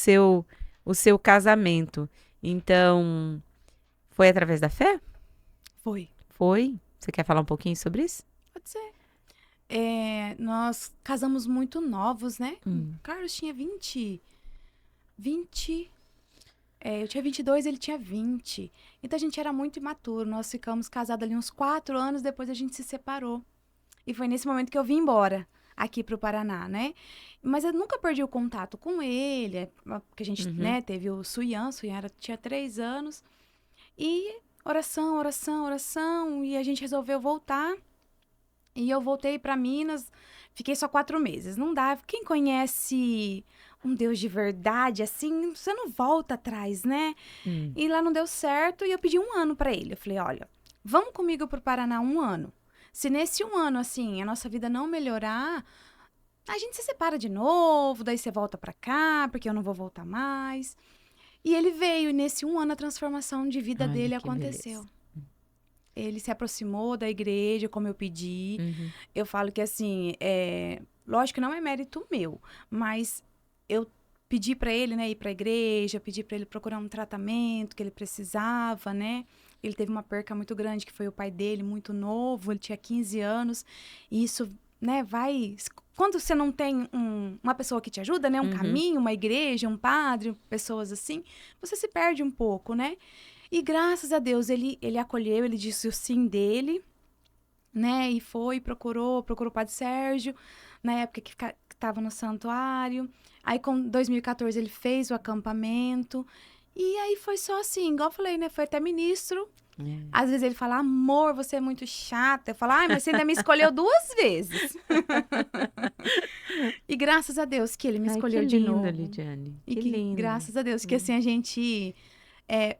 Speaker 1: seu casamento. Então, foi através da fé?
Speaker 2: Foi.
Speaker 1: Foi? Você quer falar um pouquinho sobre isso?
Speaker 2: Pode ser. Nós casamos muito novos, né? Carlos tinha 20. Eu tinha 22, ele tinha 20. Então, a gente era muito imaturo. Nós ficamos casados ali uns 4 anos, depois a gente se separou. E foi nesse momento que eu vim embora, aqui pro Paraná, né? Mas eu nunca perdi o contato com ele, porque a gente, né, teve o Suyan tinha 3 anos. E oração, oração, oração, e a gente resolveu voltar. E eu voltei para Minas, fiquei só 4 meses. Não dá, quem conhece um Deus de verdade, assim, você não volta atrás, né? E lá não deu certo e eu pedi 1 ano para ele. Eu falei, olha, vamos comigo pro Paraná 1 ano. Se nesse 1 ano, assim, a nossa vida não melhorar, a gente se separa de novo, daí você volta pra cá, porque eu não vou voltar mais. E ele veio, e nesse 1 ano a transformação de vida dele aconteceu. Beleza. Ele se aproximou da igreja, como eu pedi. Eu falo que, assim, lógico que não é mérito meu, mas eu pedi pra ele, né, ir pra igreja, pedi pra ele procurar um tratamento que ele precisava, né? Ele teve uma perca muito grande, que foi o pai dele, muito novo, ele tinha 15 anos. E isso, né, quando você não tem uma pessoa que te ajuda, né, um caminho, uma igreja, um padre, pessoas assim, você se perde um pouco, né? E graças a Deus, ele acolheu, ele disse o sim dele, né? E procurou o Padre Sérgio, na época que estava no santuário. Aí, com 2014, ele fez o acampamento. E aí foi só assim, igual eu falei, né? Foi até ministro. Às vezes ele fala, amor, você é muito chata. Eu falo, ai, mas você ainda me escolheu 2 vezes. E graças a Deus que ele me escolheu de novo.
Speaker 1: Que lindo, Lidiane.
Speaker 2: E
Speaker 1: Que
Speaker 2: que
Speaker 1: lindo.
Speaker 2: graças a Deus que assim a gente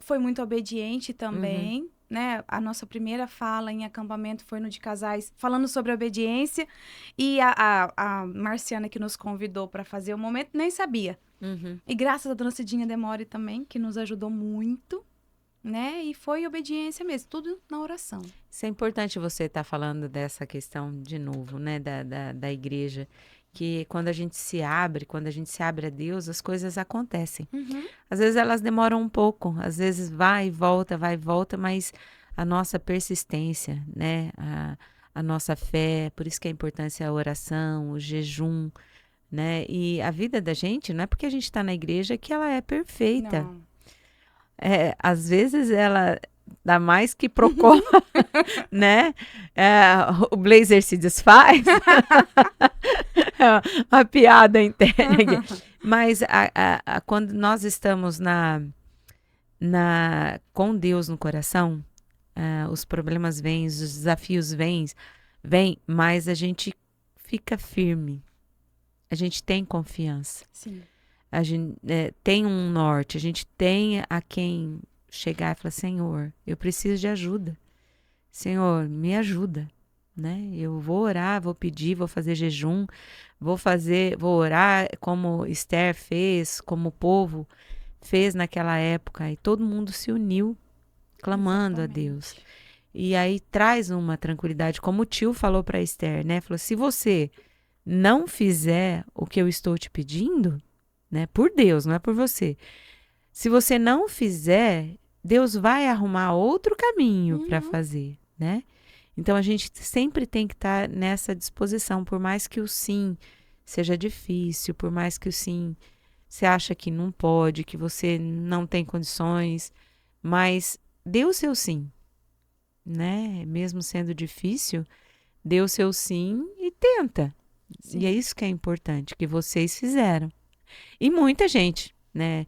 Speaker 2: foi muito obediente também, né? A nossa primeira fala em acampamento foi no de casais, falando sobre obediência. E a Marciana que nos convidou para fazer o momento nem sabia. E graças a dona Cidinha Demore também, que nos ajudou muito, né? E foi obediência mesmo, tudo na oração.
Speaker 1: Isso é importante você estar falando dessa questão de novo, né? Da igreja. Que quando a gente se abre a Deus, as coisas acontecem. Às vezes elas demoram um pouco, às vezes vai e volta, mas a nossa persistência, né? A nossa fé, por isso que a importância é a oração, o jejum, né? E a vida da gente, não é porque a gente está na igreja que ela é perfeita.
Speaker 2: Não.
Speaker 1: Às vezes ela dá mais que Procó, né? O blazer se desfaz. A piada interna aqui. Mas quando nós estamos com Deus no coração, os problemas vêm, os desafios vêm, mas a gente fica firme. A gente tem confiança.
Speaker 2: Sim.
Speaker 1: A gente tem um norte, a gente tem a quem chegar e falar, Senhor, eu preciso de ajuda. Senhor, me ajuda, né? Eu vou orar, vou pedir, vou fazer jejum, vou orar como Esther fez, como o povo fez naquela época, e todo mundo se uniu, clamando
Speaker 2: Exatamente.
Speaker 1: a Deus. E aí traz uma tranquilidade, como o tio falou para Esther, né? Falou, se você não fizer o que eu estou te pedindo, né? Por Deus, não é por você. Se você não fizer, Deus vai arrumar outro caminho para fazer, né? Então, a gente sempre tem que estar nessa disposição, por mais que o sim seja difícil, por mais que o sim você acha que não pode, que você não tem condições, mas dê o seu sim, né? Mesmo sendo difícil, dê o seu sim e tenta. Sim. E é isso que é importante, que vocês fizeram. E muita gente, né?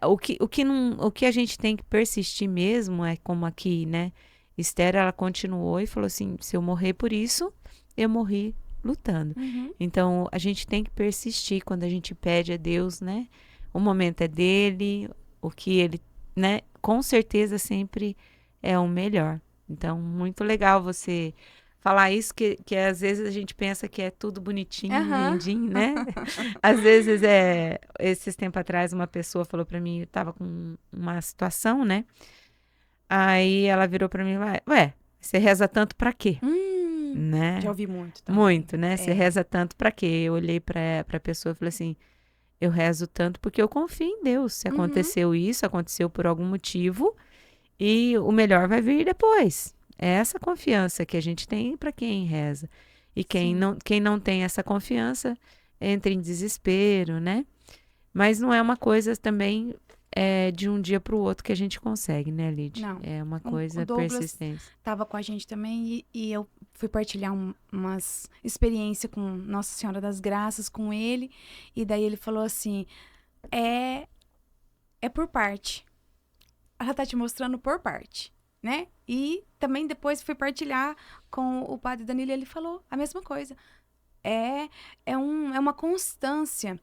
Speaker 1: O que a gente tem que persistir mesmo é como aqui, né? Esther, ela continuou e falou assim, se eu morrer por isso, eu morri lutando. Então, a gente tem que persistir quando a gente pede a Deus, né? O momento é dele, o que ele, né? Com certeza sempre é o melhor. Então, muito legal você falar isso, que às vezes a gente pensa que é tudo bonitinho, lindinho, né? Às vezes, esses tempos atrás, uma pessoa falou pra mim, eu tava com uma situação, né? Aí ela virou pra mim, ué, você reza tanto pra quê? Né?
Speaker 2: Já ouvi muito também.
Speaker 1: Muito, né? Você reza tanto pra quê? Eu olhei pra pessoa e falei assim, eu rezo tanto porque eu confio em Deus. Se aconteceu isso, aconteceu por algum motivo e o melhor vai vir depois. É essa confiança que a gente tem para quem reza. E quem não tem essa confiança entra em desespero, né? Mas não é uma coisa também de um dia para o outro que a gente consegue, né, Lídia?
Speaker 2: Não.
Speaker 1: É uma coisa
Speaker 2: o Douglas
Speaker 1: persistência.
Speaker 2: Estava com a gente também e eu fui partilhar umas experiências com Nossa Senhora das Graças com ele. E daí ele falou assim, é por parte. Ela tá te mostrando por parte, né? E também depois fui partilhar com o padre Danilo e ele falou a mesma coisa. É uma constância,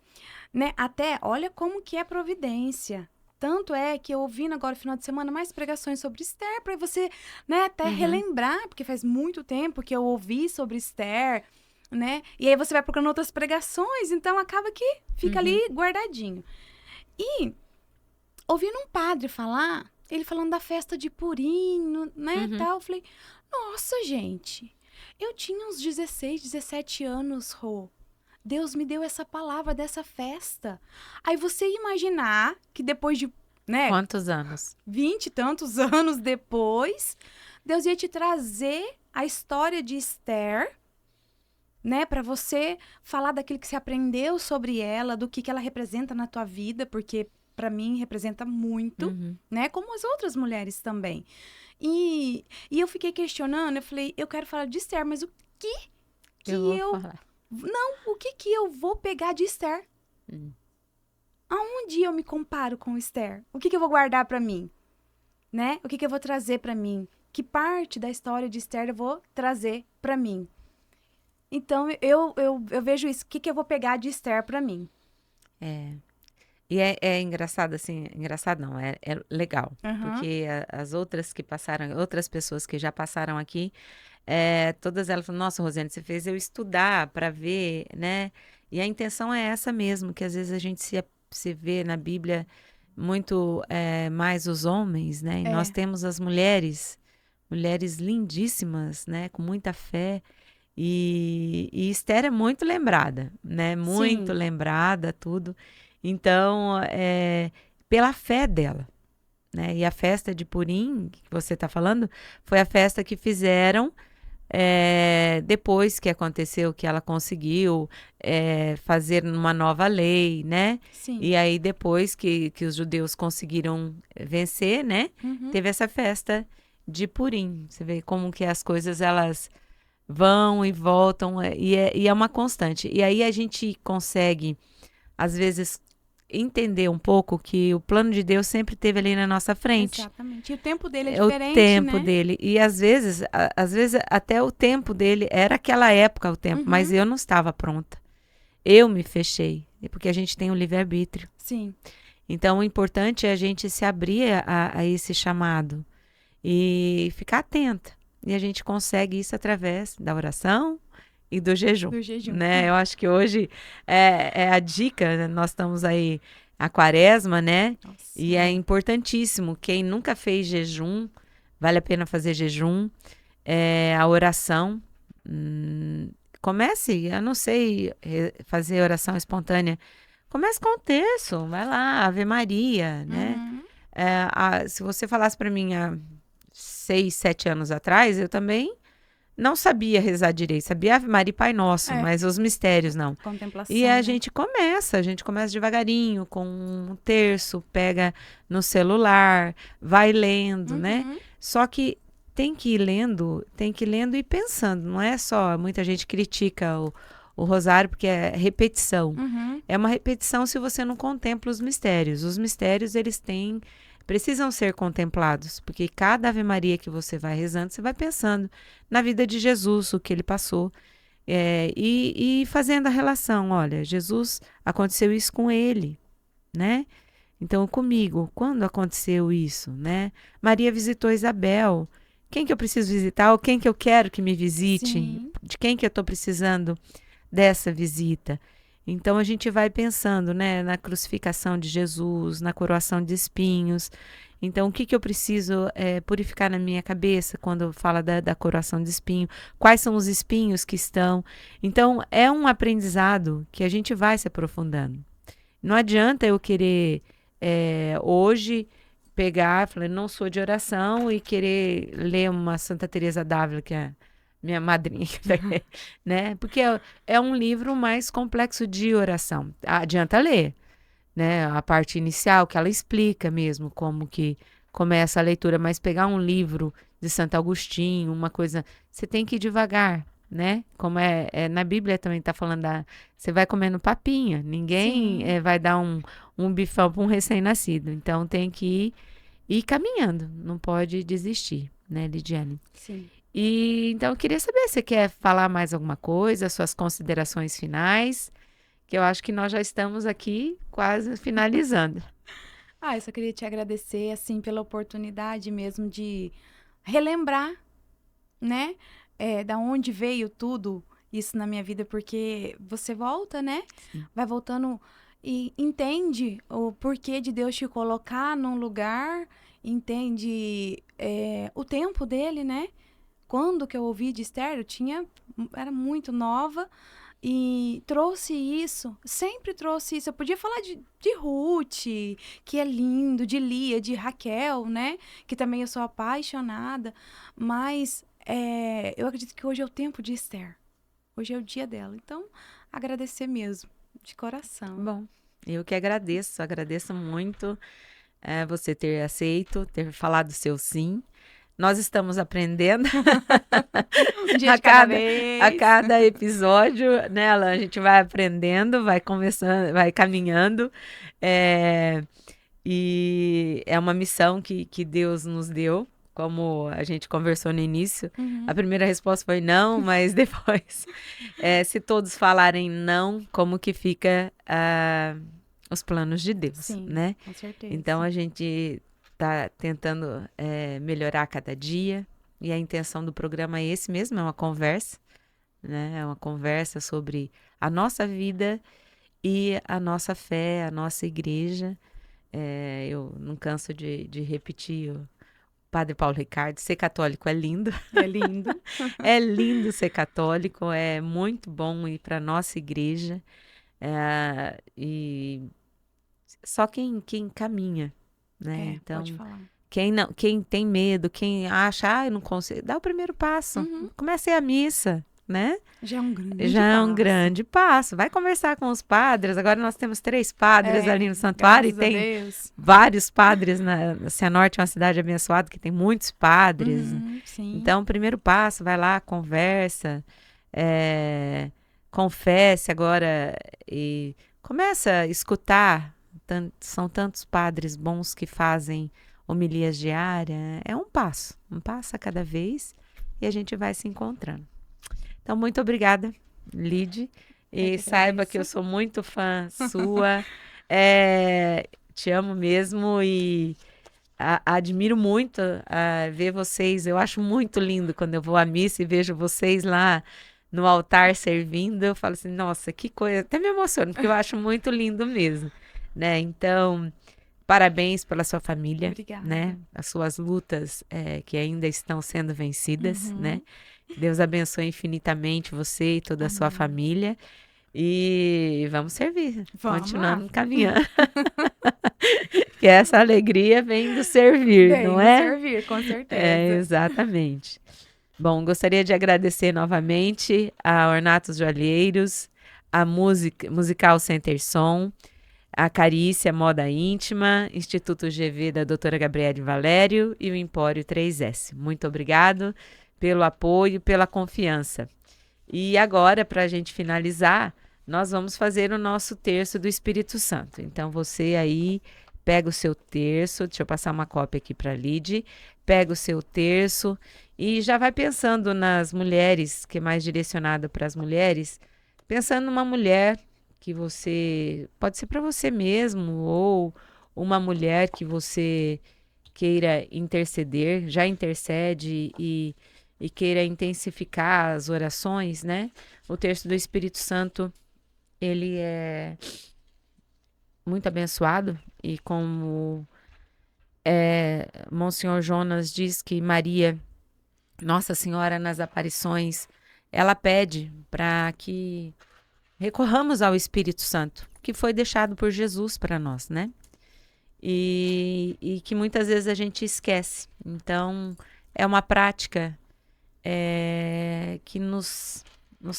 Speaker 2: né? Até, olha como que é providência. Tanto é que eu ouvindo agora no final de semana mais pregações sobre Esther, para você, né, até relembrar, porque faz muito tempo que eu ouvi sobre Esther, né? E aí você vai procurando outras pregações, então acaba que fica ali guardadinho. E ouvindo um padre falar, ele falando da festa de Purim, né, tal, eu falei, nossa, gente, eu tinha uns 16, 17 anos, Rô. Deus me deu essa palavra dessa festa. Aí você imaginar que depois de, né?
Speaker 1: Quantos anos?
Speaker 2: 20 e tantos anos depois, Deus ia te trazer a história de Esther, né? Para você falar daquilo que você aprendeu sobre ela, do que ela representa na tua vida, porque para mim representa muito,
Speaker 1: Uhum.
Speaker 2: né? Como as outras mulheres também. E eu fiquei questionando, eu falei, eu quero falar de Esther, mas o que
Speaker 1: Eu vou
Speaker 2: eu...
Speaker 1: falar.
Speaker 2: Não, o que eu vou pegar de Esther?
Speaker 1: Hum.
Speaker 2: Aonde eu me comparo com Esther? O que eu vou guardar para mim? Né? O que eu vou trazer para mim? Que parte da história de Esther eu vou trazer para mim? Então, eu vejo isso. O que eu vou pegar de Esther para mim?
Speaker 1: É. E é engraçado, assim, engraçado não, é legal.
Speaker 2: Aham.
Speaker 1: Porque as outras que passaram, outras pessoas que já passaram aqui, todas elas falam, nossa, Rosiane, você fez eu estudar para ver, né? E a intenção é essa mesmo, que às vezes a gente se vê na Bíblia muito mais os homens, né? E nós
Speaker 2: É,
Speaker 1: temos as mulheres, mulheres lindíssimas, né? Com muita fé. E Esther é muito lembrada, né? Muito
Speaker 2: sim.
Speaker 1: lembrada, tudo. Então, pela fé dela, né? E a festa de Purim, que você está falando, foi a festa que fizeram depois que aconteceu, que ela conseguiu fazer uma nova lei, né?
Speaker 2: Sim.
Speaker 1: E aí, depois que os judeus conseguiram vencer, né?
Speaker 2: Uhum.
Speaker 1: Teve essa festa de Purim. Você vê como que as coisas, elas vão e voltam, e é uma constante. E aí a gente consegue, às vezes, entender um pouco que o plano de Deus sempre esteve ali na nossa frente.
Speaker 2: Exatamente. E o tempo dele é
Speaker 1: É o
Speaker 2: diferente,
Speaker 1: tempo
Speaker 2: né?
Speaker 1: dele. E às vezes até o tempo dele era aquela época o tempo, mas
Speaker 2: Uhum.
Speaker 1: eu não estava pronta. Eu me fechei, porque a gente tem o livre-arbítrio.
Speaker 2: Sim.
Speaker 1: Então o importante é a gente se abrir a esse chamado e ficar atenta. E a gente consegue isso através da oração e do jejum,
Speaker 2: Do jejum.
Speaker 1: né? Eu acho que hoje é a dica, né? Nós estamos aí a quaresma, né?
Speaker 2: Nossa,
Speaker 1: E é importantíssimo. Quem nunca fez jejum, vale a pena fazer jejum. A oração. Comece, eu não sei fazer oração espontânea. Comece com o terço, vai lá, Ave Maria, né?
Speaker 2: Uhum.
Speaker 1: Se você falasse para mim há 6, 7 anos atrás, eu também não sabia rezar direito. Sabia Ave Maria e Pai Nosso,
Speaker 2: É,
Speaker 1: mas os mistérios não. E
Speaker 2: contemplação,
Speaker 1: a
Speaker 2: né?
Speaker 1: gente começa devagarinho, com um terço, pega no celular, vai lendo, né?
Speaker 2: Uhum.
Speaker 1: Só que tem que ir lendo e pensando. Não é só, muita gente critica o rosário porque é repetição.
Speaker 2: Uhum.
Speaker 1: É uma repetição se você não contempla os mistérios. Os mistérios, precisam ser contemplados, porque cada Ave Maria que você vai rezando, você vai pensando na vida de Jesus, o que ele passou, e fazendo a relação. Olha, Jesus, aconteceu isso com ele, né? Então, comigo, quando aconteceu isso, né? Maria visitou Isabel. Quem que eu preciso visitar ou quem que eu quero que me visite?
Speaker 2: Sim.
Speaker 1: De quem que eu estou precisando dessa visita? Então a gente vai pensando, né, na crucificação de Jesus, na coroação de espinhos. Então, o que que eu preciso purificar na minha cabeça quando fala da coroação de espinho? Quais são os espinhos que estão? Então, é um aprendizado que a gente vai se aprofundando. Não adianta eu querer hoje pegar, falar, não sou de oração e querer ler uma Santa Teresa d'Ávila, que é minha madrinha, né? Porque é um livro mais complexo de oração. Adianta ler, né? A parte inicial, que ela explica mesmo como que começa a leitura, mas pegar um livro de Santo Agostinho, uma coisa, você tem que ir devagar, né? Como na Bíblia também está falando você vai comendo papinha, ninguém
Speaker 2: Sim.
Speaker 1: vai dar um bifão para um recém-nascido, então tem que ir caminhando, não pode desistir, né, Lidiane?
Speaker 2: Sim.
Speaker 1: E então eu queria saber se você quer falar mais alguma coisa, suas considerações finais, que eu acho que nós já estamos aqui quase finalizando.
Speaker 2: Eu só queria te agradecer, assim, pela oportunidade mesmo de relembrar, né? Da onde veio tudo isso na minha vida, porque você volta, né?
Speaker 1: Sim.
Speaker 2: Vai voltando e entende o porquê de Deus te colocar num lugar, entende o tempo dele, né? Quando que eu ouvi de Esther, era muito nova e trouxe isso, sempre trouxe isso. Eu podia falar de Ruth, que é lindo, de Lia, de Raquel, né? Que também eu sou apaixonada, mas eu acredito que hoje é o tempo de Esther. Hoje é o dia dela. Então, agradecer mesmo, de coração.
Speaker 1: Bom, Eu que agradeço muito você ter aceito, ter falado o seu sim. Nós estamos aprendendo
Speaker 2: Um dia de cada vez.
Speaker 1: a cada episódio, né, Alan? A gente vai aprendendo, vai conversando, vai caminhando. E é uma missão que Deus nos deu, como a gente conversou no início. A primeira resposta foi não, mas depois, se todos falarem não, como que fica os planos de Deus,
Speaker 2: Sim,
Speaker 1: né?
Speaker 2: com certeza.
Speaker 1: Então a gente está tentando melhorar cada dia, e a intenção do programa é esse mesmo, é uma conversa, né? É uma conversa sobre a nossa vida e a nossa fé, a nossa igreja. Eu não canso de repetir o Padre Paulo Ricardo, ser católico é lindo.
Speaker 2: É lindo.
Speaker 1: É lindo ser católico, é muito bom ir para a nossa igreja. E só quem caminha, né? Então,
Speaker 2: pode falar.
Speaker 1: quem tem medo, quem acha, eu não consigo, dá o primeiro passo. Comece a missa, né?
Speaker 2: Já é um grande
Speaker 1: Já é um
Speaker 2: passo.
Speaker 1: grande passo. Vai conversar com os padres. Agora nós temos 3 padres ali no santuário e tem vários padres. Cianorte é uma cidade abençoada que tem muitos padres.
Speaker 2: Sim.
Speaker 1: Então, o primeiro passo, vai lá, conversa, confesse agora e começa a escutar. São tantos padres bons que fazem homilias diárias. É um passo a cada vez, e a gente vai se encontrando. Então, muito obrigada, Lide. E saiba que eu sou muito fã sua. Te amo mesmo e admiro muito ver vocês. Eu acho muito lindo quando eu vou à missa e vejo vocês lá no altar servindo. Eu falo assim, nossa, que coisa. Até me emociono, porque eu acho muito lindo mesmo, né? Então, parabéns pela sua família.
Speaker 2: Obrigada.
Speaker 1: Né? As suas lutas que ainda estão sendo vencidas, né? Deus abençoe infinitamente você e toda a sua família. E vamos servir, continuando caminhando. Que essa alegria vem do servir, não é?
Speaker 2: Vem do servir, com certeza.
Speaker 1: Exatamente. Bom, gostaria de agradecer novamente a Ornatos Joalheiros, a Musical Center Som, a Carícia Moda Íntima, Instituto GV da doutora Gabriele Valério e o Empório 3S. Muito obrigado pelo apoio, pela confiança. E agora, para a gente finalizar, nós vamos fazer o nosso terço do Espírito Santo. Então, você aí pega o seu terço, deixa eu passar uma cópia aqui para a Lide, pega o seu terço e já vai pensando nas mulheres, que é mais direcionado para as mulheres, pensando numa mulher que você, pode ser para você mesmo, ou uma mulher que você queira interceder, já intercede e queira intensificar as orações, né? O terço do Espírito Santo, ele é muito abençoado, e como Monsenhor Jonas diz que Maria, Nossa Senhora nas aparições, ela pede para que recorramos ao Espírito Santo, que foi deixado por Jesus para nós, né? E que muitas vezes a gente esquece. Então, é uma prática que nos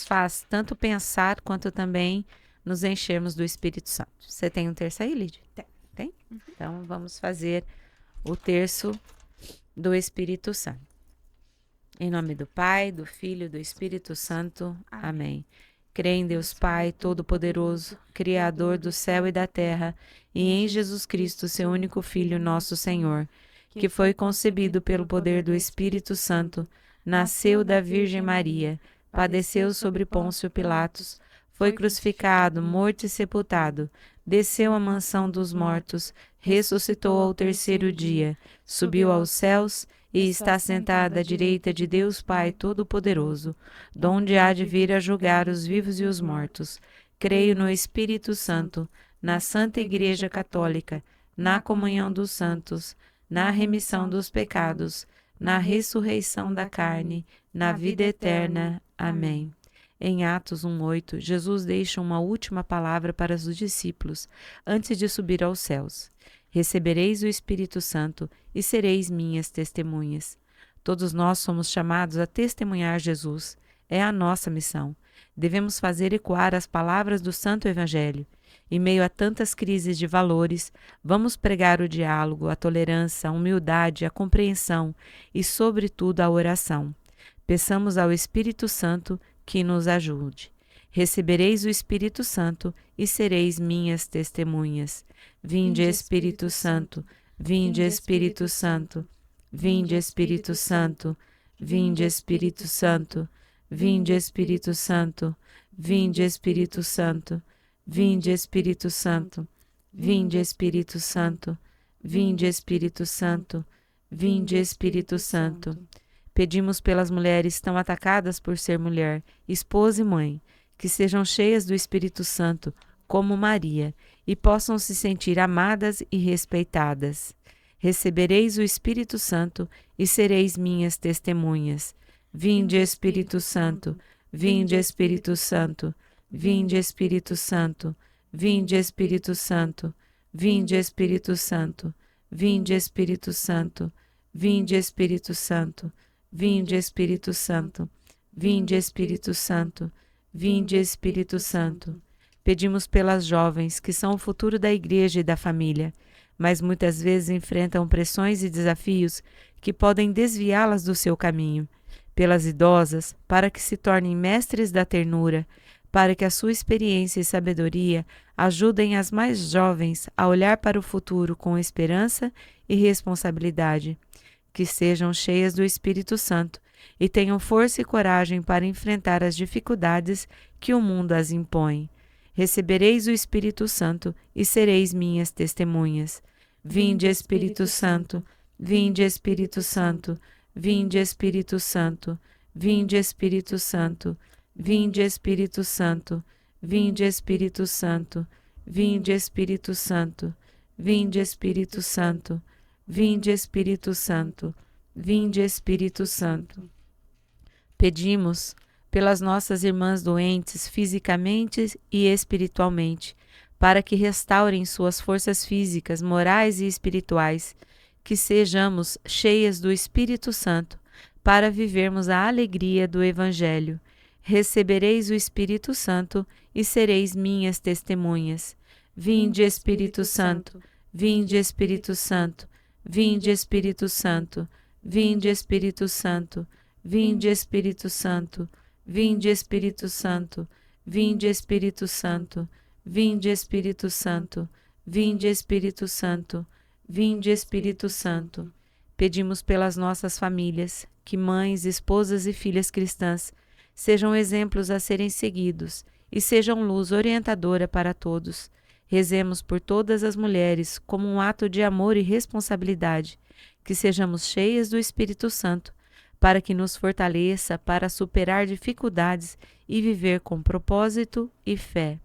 Speaker 1: faz tanto pensar quanto também nos enchermos do Espírito Santo. Você tem um terço aí, Lídia? Tem? Então, vamos fazer o terço do Espírito Santo. Em nome do Pai, do Filho e do Espírito Santo. Amém. Creio em Deus Pai, Todo-Poderoso, Criador do céu e da terra, e em Jesus Cristo, seu único Filho, nosso Senhor, que foi concebido pelo poder do Espírito Santo, nasceu da Virgem Maria, padeceu sobre Pôncio Pilatos, foi crucificado, morto e sepultado, desceu à mansão dos mortos, ressuscitou ao terceiro dia, subiu aos céus e está sentado à direita de Deus Pai Todo-Poderoso, donde há de vir a julgar os vivos e os mortos. Creio no Espírito Santo, na Santa Igreja Católica, na comunhão dos santos, na remissão dos pecados, na ressurreição da carne, na vida eterna. Amém. Em Atos 1:8, Jesus deixa uma última palavra para os discípulos antes de subir aos céus. Recebereis o Espírito Santo e sereis minhas testemunhas. Todos nós somos chamados a testemunhar Jesus. É a nossa missão. Devemos fazer ecoar as palavras do Santo Evangelho. Em meio a tantas crises de valores, vamos pregar o diálogo, a tolerância, a humildade, a compreensão e, sobretudo, a oração. Peçamos ao Espírito Santo que nos ajude. Recebereis o Espírito Santo e sereis minhas testemunhas. Vinde, Espírito Santo, vinde, Espírito Santo, vinde, Espírito Santo, vinde, Espírito Santo, vinde, Espírito Santo, vinde, Espírito Santo, vinde, Espírito Santo, vinde, Espírito Santo, vinde, Espírito Santo, vinde, Espírito Santo. Pedimos pelas mulheres tão atacadas por ser mulher, esposa e mãe, que sejam cheias do Espírito Santo, como Maria, e possam se sentir amadas e respeitadas. Recebereis o Espírito Santo e sereis minhas testemunhas. Vinde, Espírito Santo, vinde, Espírito Santo, vinde, Espírito Santo, vinde, Espírito Santo, vinde, Espírito Santo, vinde, Espírito Santo, vinde, Espírito Santo, vinde, Espírito Santo, vinde, Espírito Santo, vinde, Espírito Santo. Pedimos pelas jovens, que são o futuro da igreja e da família, mas muitas vezes enfrentam pressões e desafios que podem desviá-las do seu caminho. Pelas idosas, para que se tornem mestres da ternura, para que a sua experiência e sabedoria ajudem as mais jovens a olhar para o futuro com esperança e responsabilidade. Que sejam cheias do Espírito Santo e tenham força e coragem para enfrentar as dificuldades que o mundo as impõe. Recebereis o Espírito Santo e sereis minhas testemunhas. Vinde, Espírito Santo, vinde, Espírito Santo, vinde, Espírito Santo, vinde, Espírito Santo, vinde, Espírito Santo, vinde, Espírito Santo, vinde, Espírito Santo, vinde, Espírito Santo, vinde, Espírito Santo, vinde, Espírito Santo. Pedimos pelas nossas irmãs doentes fisicamente e espiritualmente, para que restaurem suas forças físicas, morais e espirituais, que sejamos cheias do Espírito Santo, para vivermos a alegria do Evangelho. Recebereis o Espírito Santo e sereis minhas testemunhas. Vinde, Espírito Santo, vinde, Espírito Santo, vinde, Espírito Santo, vinde, Espírito Santo, vinde, Espírito Santo, vinde, Espírito Santo, vinde, Espírito Santo, vinde, Espírito Santo, vinde, Espírito Santo, vinde, Espírito Santo. Pedimos pelas nossas famílias, que mães, esposas e filhas cristãs sejam exemplos a serem seguidos e sejam luz orientadora para todos. Rezemos por todas as mulheres como um ato de amor e responsabilidade, que sejamos cheias do Espírito Santo, para que nos fortaleça para superar dificuldades e viver com propósito e fé.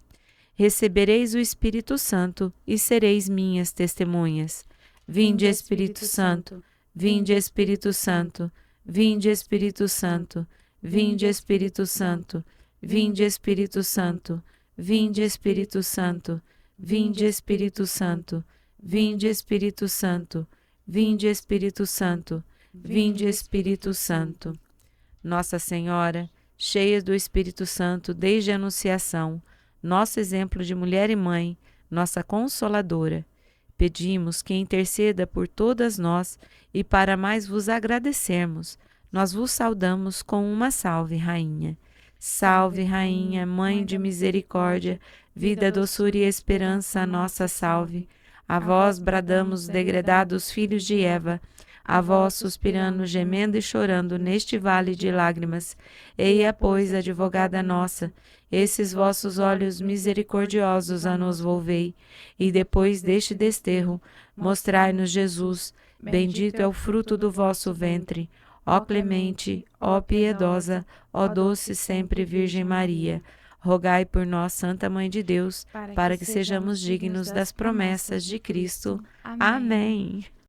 Speaker 1: Recebereis o Espírito Santo e sereis minhas testemunhas. Vinde, Espírito Santo, vinde, Espírito Santo, vinde, Espírito Santo, vinde, Espírito Santo, vinde, Espírito Santo, vinde, Espírito Santo, vinde, Espírito Santo, vinde, Espírito Santo, vinde, Espírito Santo, vinde, Espírito Santo. Nossa Senhora, cheia do Espírito Santo desde a Anunciação, nosso exemplo de mulher e mãe, nossa Consoladora, pedimos que interceda por todas nós e para mais vos agradecermos, nós vos saudamos com uma salve, Rainha. Salve, Rainha, Mãe de misericórdia, vida, doçura e esperança, a nossa salve. A vós bradamos, degredados filhos de Eva, a vós suspirando, gemendo e chorando neste vale de lágrimas. Eia, pois, advogada nossa, esses vossos olhos misericordiosos a nos volvei, e depois deste desterro, mostrai-nos Jesus, bendito é o fruto do vosso ventre. Ó clemente, ó piedosa, ó doce sempre Virgem Maria, rogai por nós, Santa Mãe de Deus, para que sejamos dignos das promessas de Cristo. Amém.